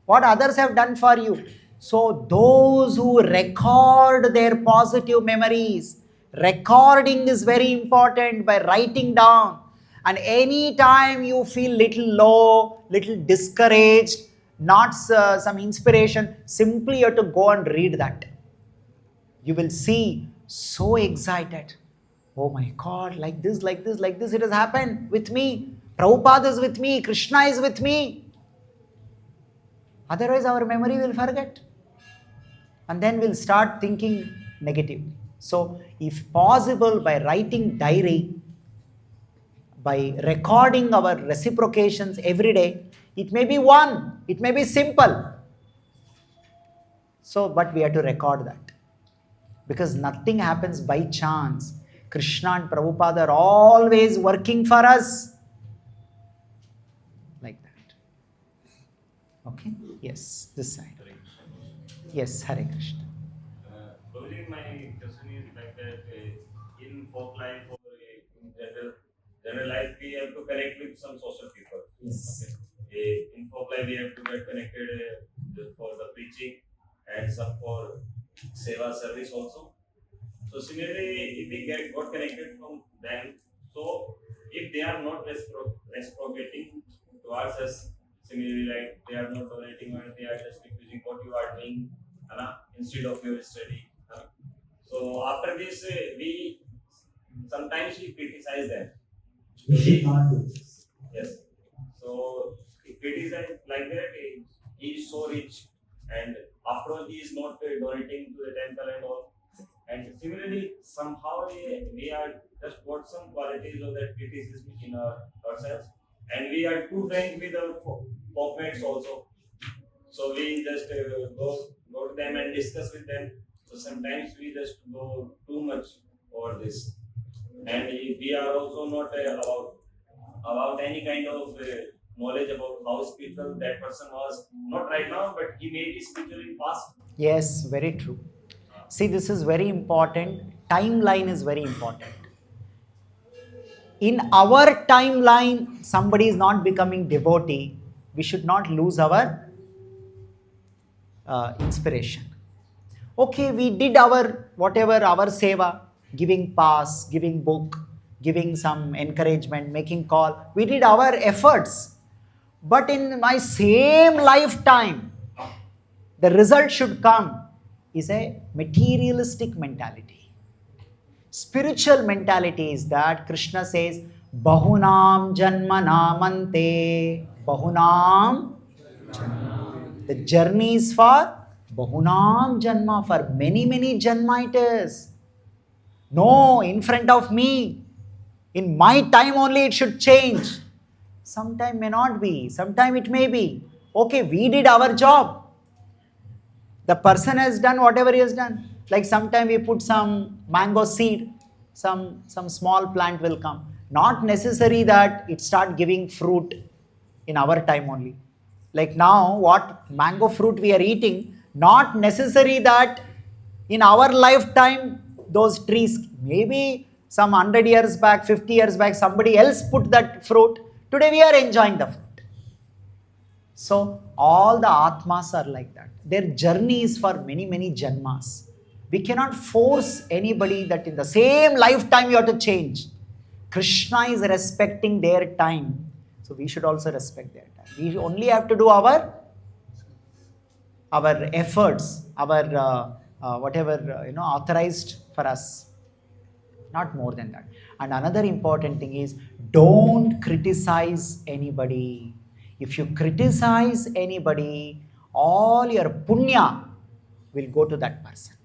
what others have done for you. So those who record their positive memories, recording is very important by writing down. And any time you feel little low, little discouraged, not some inspiration, simply you have to go and read that. You will see so excited. Oh my God, like this, it has happened with me. Prabhupada is with me, Krishna is with me. Otherwise our memory will forget. And then we'll start thinking negatively. So if possible, by writing diary, by recording our reciprocations every day, it may be one, it may be simple. So, but we have to record that. Because nothing happens by chance. Krishna and Prabhupada are always working for us. Like that. Okay? Yes, this side. Yes, Hare Krishna. Prabhuji, my question is like that in folk life or in general life, we have to connect with some social people. Yes. Okay. In folk life, we have to get connected for the preaching and some for seva service also. So similarly, if we got connected from them, so if they are not reciprocating towards us, similarly like they are not donating or they are just refusing what you are doing instead of your study. So after this, we sometimes criticize them. You should not do this. Yes. So if criticize like that, he is so rich, and after all, he is not donating to the temple and all. And similarly, somehow we are just got some qualities of that criticism in ourselves, and we are too frank with our folkmates also. So we just go to them and discuss with them. So sometimes we just go too much over this, and we are also not about any kind of knowledge about how spiritual that person was. Not right now, but he may be spiritual in past. Yes, very true. See, this is very important. Timeline is very important. In our timeline, somebody is not becoming devotee. We should not lose our inspiration. Okay, we did our seva, giving pass, giving book, giving some encouragement, making call. We did our efforts. But in my same lifetime, the result should come is a materialistic mentality. Spiritual mentality is that Krishna says, Bahunam janmanamante. Bahunam janma. The journey is for Bahunam janma, for many, many janma it is. No, in front of me. In my time only it should change. Sometime may not be, sometime it may be. Okay, we did our job. The person has done whatever he has done. Like sometime we put some mango seed, some small plant will come. Not necessary that it start giving fruit in our time only. Like now, what mango fruit we are eating, not necessary that in our lifetime those trees, maybe some 100 years back, 50 years back, somebody else put that fruit. Today we are enjoying the fruit. So all the Atmas are like that. Their journey is for many, many janmas. We cannot force anybody that in the same lifetime you have to change. Krishna is respecting their time. So we should also respect their time. We only have to do our efforts, our whatever authorized for us. Not more than that. And another important thing is, don't criticize anybody. If you criticize anybody, all your punya will go to that person.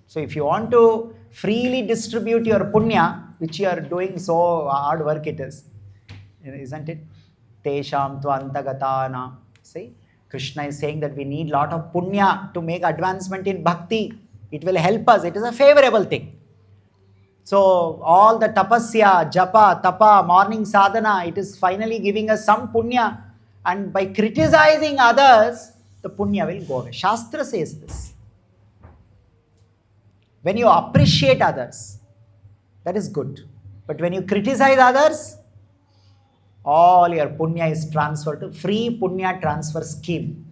So if you want to freely distribute your punya, which you are doing so hard work it is, isn't it? Tesham tvantagatana. See, Krishna is saying that we need lot of punya to make advancement in bhakti. It will help us. It is a favorable thing. So all the tapasya, japa, tapa, morning sadhana, it is finally giving us some punya. And by criticizing others, the punya will go away. Shastra says this. When you appreciate others, that is good. But when you criticize others, all your punya is transferred to free punya transfer scheme.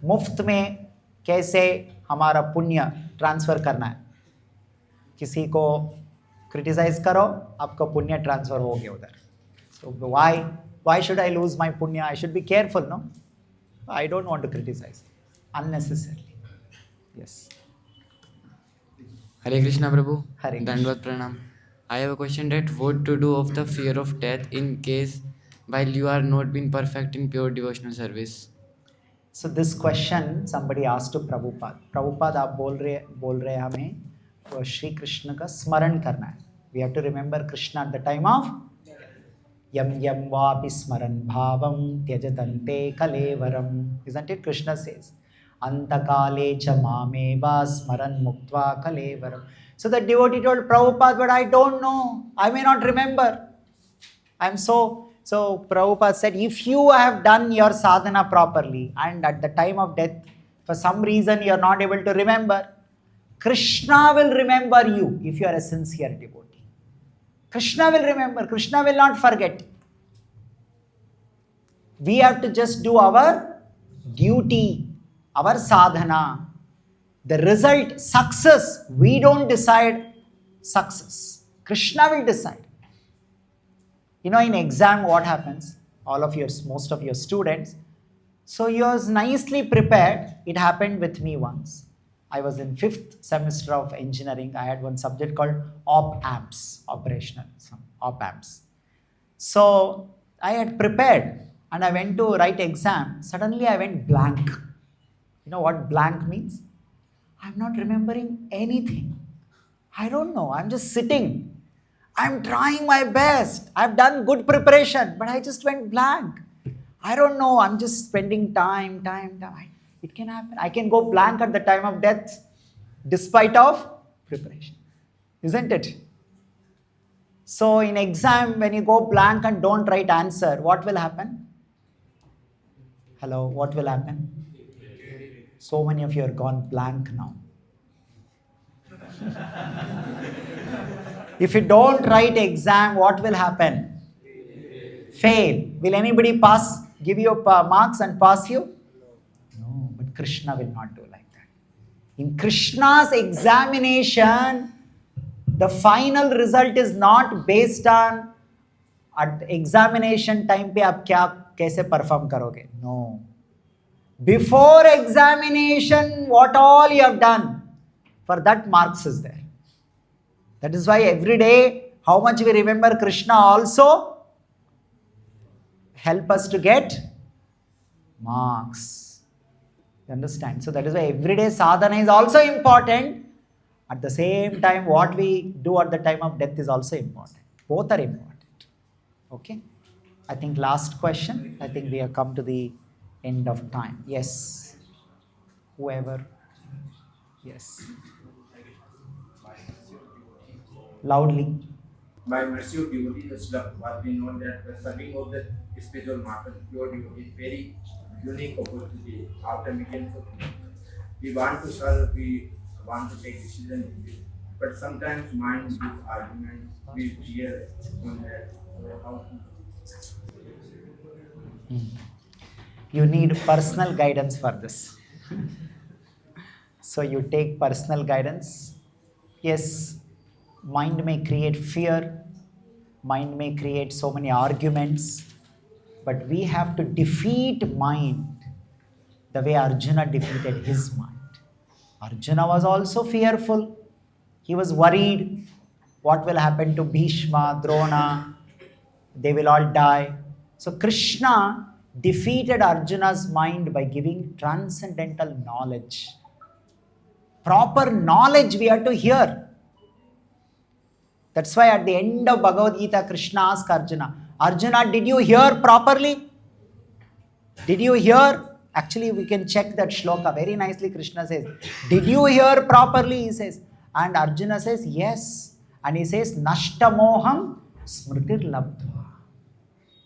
मुफ्त में कैसे हमारा पुण्य transfer करना है. किसी को criticise करो, आपका पुण्य ट्रांसफर हो गया उधर. So why should I lose my punya? I should be careful, no? I don't want to criticize unnecessarily. Yes. Hare Krishna Prabhu. Hare Krishna. Dandvat Pranam. I have a question that what to do of the fear of death in case while you are not being perfect in pure devotional service. So this question somebody asked to Prabhupada. Prabhupada आप बोल रहे हमें तो श्री कृष्ण का स्मरण करना है. We have to remember Krishna at the time of yam yam vapi smaran bhavam tyajatante kalevaram. Isn't it? Krishna says antakale cha mameva smaran muktva kalevaram. So the devotee told Prabhupada, but I don't know. I may not remember. So Prabhupada said, if you have done your sadhana properly and at the time of death, for some reason you are not able to remember, Krishna will remember you if you are a sincere devotee. Krishna will remember. Krishna will not forget. We have to just do our duty, our sadhana. The result, success, we don't decide success. Krishna will decide. You know, in exam, what happens? Most of your students, so you're nicely prepared. It happened with me once. I was in 5th semester of engineering. I had one subject called op-amps, op-amps. So I had prepared and I went to write exam. Suddenly I went blank. You know what blank means? I'm not remembering anything. I don't know. I'm just sitting. I'm trying my best. I've done good preparation, but I just went blank. I don't know. I'm just spending time. It can happen. I can go blank at the time of death despite of preparation. Isn't it? So in exam, when you go blank and don't write answer, what will happen? Hello, what will happen? So many of you are gone blank now. If you don't write exam, what will happen? Fail. Will anybody give you marks and pass you? No, but Krishna will not do like that. In Krishna's examination, the final result is not based on at examination time pe aap kaise perform karoge. No. Before examination, what all you have done, for that marks is there. That is why every day, how much we remember Krishna also help us to get marks. You understand? So that is why everyday sadhana is also important. At the same time, what we do at the time of death is also important. Both are important. Okay? I think last question. I think we have come to the end of time. Yes. Whoever. Yes. Loudly. By mercy of devotees, what we know that the serving of the spiritual master, pure devotee, is very unique opportunity after millions of people. We want to serve, we want to take decisions, but sometimes mind gives arguments, we fear on that. How to... You need personal guidance for this. So you take personal guidance. Yes. Mind may create fear, mind may create so many arguments, but we have to defeat mind the way Arjuna defeated his mind. Arjuna was also fearful. He was worried. What will happen to Bhishma, Drona? They will all die. So Krishna defeated Arjuna's mind by giving transcendental knowledge. Proper knowledge we have to hear. That's why at the end of Bhagavad Gita, Krishna asked Arjuna, Arjuna, did you hear properly? Did you hear? Actually, we can check that shloka. Very nicely, Krishna says, did you hear properly? He says. And Arjuna says, yes. And he says, Nashtamoham smritir labdva.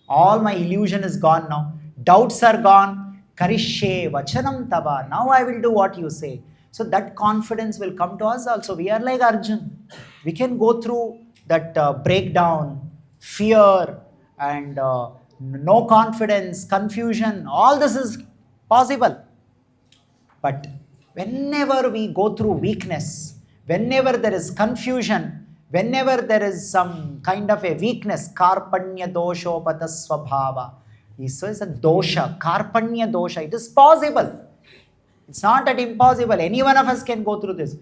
All my illusion is gone now. Doubts are gone. Karishye vachanam tava. Now I will do what you say. So that confidence will come to us also. We are like Arjun. We can go through that breakdown, fear, and no confidence, confusion. All this is possible. But whenever we go through weakness, whenever there is confusion, whenever there is some kind of a weakness, karpanya doshopata swabhava. This is a dosha, karpanya dosha. It is possible. It's not that impossible. Any one of us can go through this.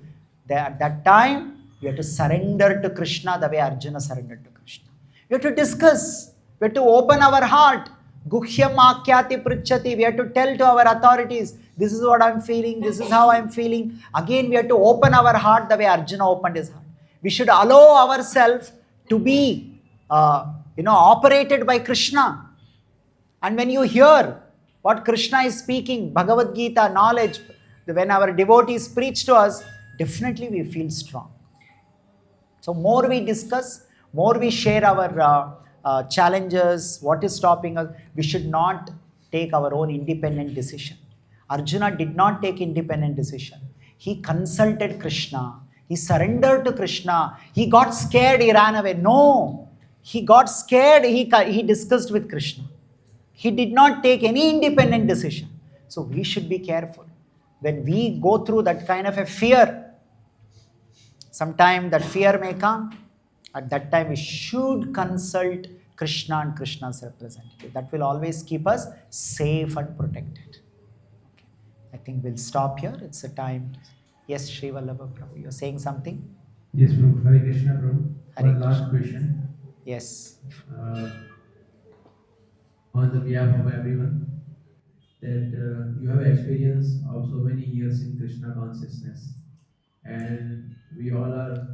At that time, we have to surrender to Krishna the way Arjuna surrendered to Krishna. We have to discuss. We have to open our heart. Guhyam akyati pruchati. We have to tell to our authorities, this is what I'm feeling, this is how I'm feeling. Again, we have to open our heart the way Arjuna opened his heart. We should allow ourselves to be operated by Krishna. And when you hear what Krishna is speaking, Bhagavad Gita, knowledge, when our devotees preach to us, definitely we feel strong. So more we discuss, more we share our challenges, what is stopping us, we should not take our own independent decision. Arjuna did not take independent decision. He consulted Krishna. He surrendered to Krishna. He got scared, he ran away. No, he got scared, he discussed with Krishna. He did not take any independent decision. So we should be careful. When we go through that kind of a fear, sometime that fear may come. At that time, we should consult Krishna and Krishna's representative. That will always keep us safe and protected. Okay. I think we'll stop here. It's a time. Yes, Sri Vallabha Prabhu, you're saying something? Yes, Prabhu. Hare Krishna, Prabhu. Hare One last question. Yes. On the behalf of everyone, that you have experience of so many years in Krishna consciousness, and we all are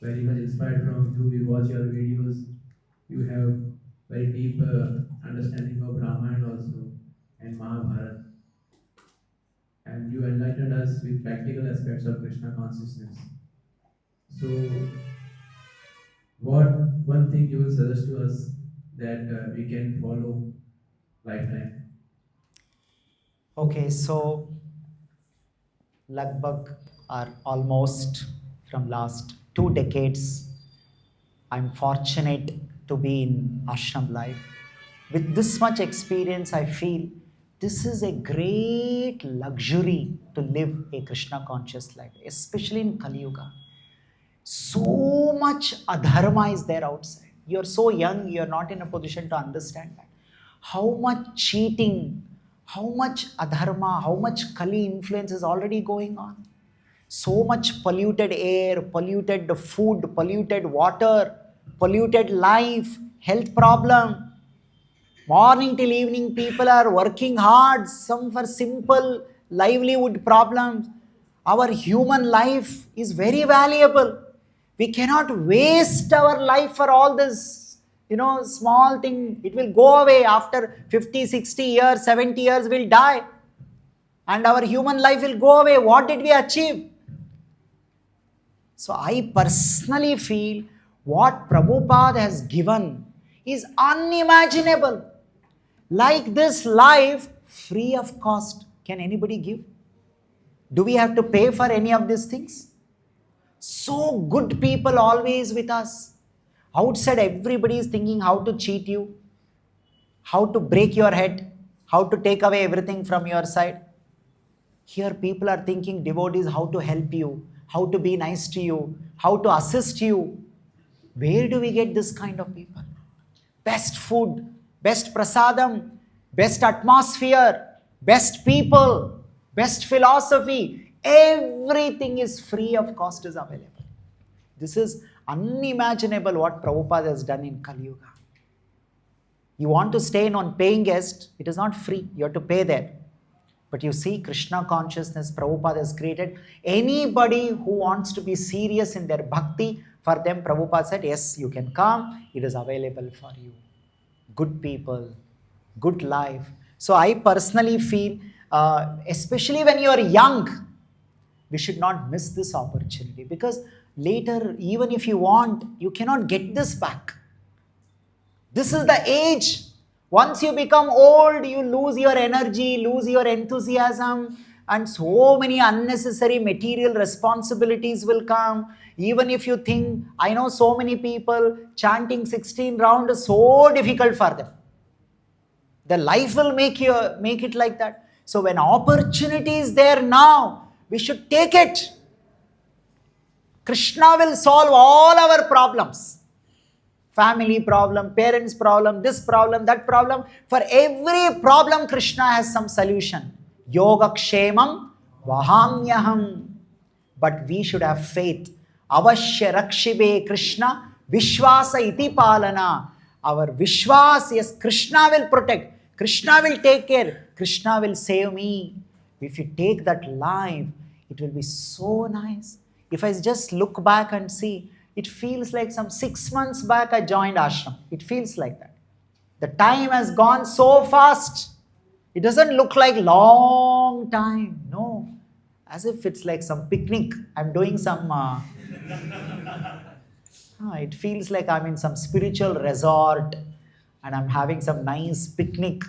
very much inspired from you. We watch your videos. You have very deep understanding of Ramayana also and Mahabharata, and you enlightened us with practical aspects of Krishna consciousness. So, what one thing you will suggest to us that we can follow lifetime? Okay, so Lagbhag are almost from last 2 decades. I'm fortunate to be in ashram life. With this much experience, I feel this is a great luxury to live a Krishna conscious life, especially in Kali Yuga. So much adharma is there outside. You're so young, you're not in a position to understand that. How much cheating, how much adharma, how much Kali influence is already going on. So much polluted air, polluted food, polluted water, polluted life, health problem. Morning till evening, people are working hard, some for simple livelihood problems. Our human life is very valuable. We cannot waste our life for all this, small thing. It will go away after 50, 60 years, 70 years, we'll die. And our human life will go away. What did we achieve? So I personally feel what Prabhupada has given is unimaginable. Like this life, free of cost. Can anybody give? Do we have to pay for any of these things? So good people always with us. Outside everybody is thinking how to cheat you, how to break your head, how to take away everything from your side. Here people are thinking devotees how to help you, how to be nice to you, how to assist you. Where do we get this kind of people? Best food, best prasadam, best atmosphere, best people, best philosophy. Everything is free of cost is available. This is unimaginable what Prabhupada has done in Kali Yuga. You want to stay in on paying guest, it is not free. You have to pay there. But you see, Krishna consciousness Prabhupada has created. Anybody who wants to be serious in their bhakti, for them Prabhupada said, yes, you can come. It is available for you. Good people, good life. So I personally feel, especially when you are young, we should not miss this opportunity, because later, even if you want, you cannot get this back. This is the age. Once you become old, you lose your energy, lose your enthusiasm, and so many unnecessary material responsibilities will come. Even if you think, I know so many people chanting 16 rounds is so difficult for them. The life will make it like that. So when opportunity is there now, we should take it. Krishna will solve all our problems. Family problem, parents problem, this problem, that problem. For every problem, Krishna has some solution. Yoga kshemam vahamyaham. But we should have faith. Avashya rakshibe Krishna vishwasa iti palana. Our vishwas, yes, Krishna will protect. Krishna will take care. Krishna will save me. If you take that life, it will be so nice. If I just look back and see, it feels like some 6 months back I joined ashram. It feels like that. The time has gone so fast. It doesn't look like long time. No. As if it's like some picnic. I'm doing some... it feels like I'm in some spiritual resort and I'm having some nice picnic.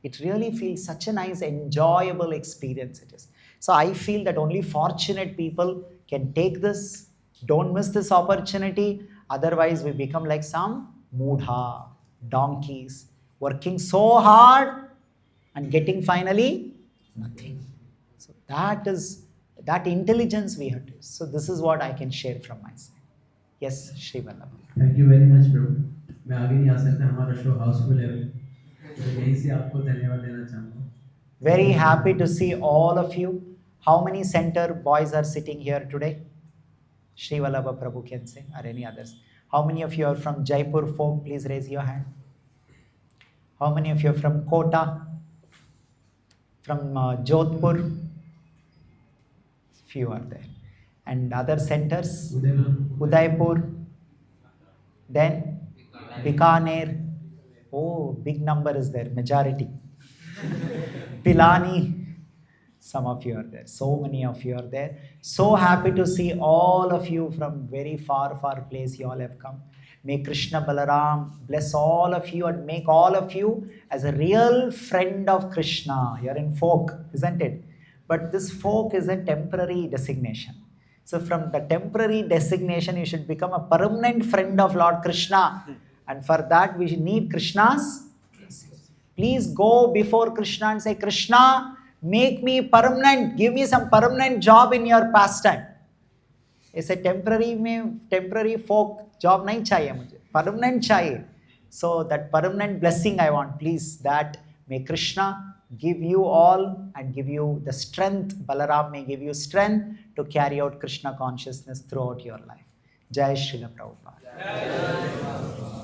It really feels such a nice, enjoyable experience it is. So I feel that only fortunate people can take this. Don't miss this opportunity. Otherwise, we become like some mudha, donkeys, working so hard and getting finally nothing. So that intelligence we have to use. So this is what I can share from my side. Yes, Shri Vallabha. Thank you very much, Prabhu. मैं आगे नहीं आ सकता, हमारा show Housefull है, तो यहीं से आपको धन्यवाद देना चाहूँगा. Very happy to see all of you. How many center boys are sitting here today? Shri Vallabha Prabhu can say, or any others. How many of you are from Jaipur folk? Please raise your hand. How many of you are from Kota? From Jodhpur? Few are there. And other centers? Udaipur. Then Bikaner. Oh, big number is there, majority. Pilani. Some of you are there. So many of you are there. So happy to see all of you from very far place. You all have come. May Krishna Balaram bless all of you and make all of you as a real friend of Krishna. You're in folk, isn't it? But this folk is a temporary designation. So from the temporary designation, you should become a permanent friend of Lord Krishna. And for that, we need Krishna's blessing. Please go before Krishna and say, Krishna, make me permanent. Give me some permanent job in your pastime. It's a temporary folk job nahi chahiye mujhe. Permanent chahiye. So that permanent blessing I want. Please, that may Krishna give you all and give you the strength. Balaram may give you strength to carry out Krishna consciousness throughout your life. Jai Srila Prabhupada.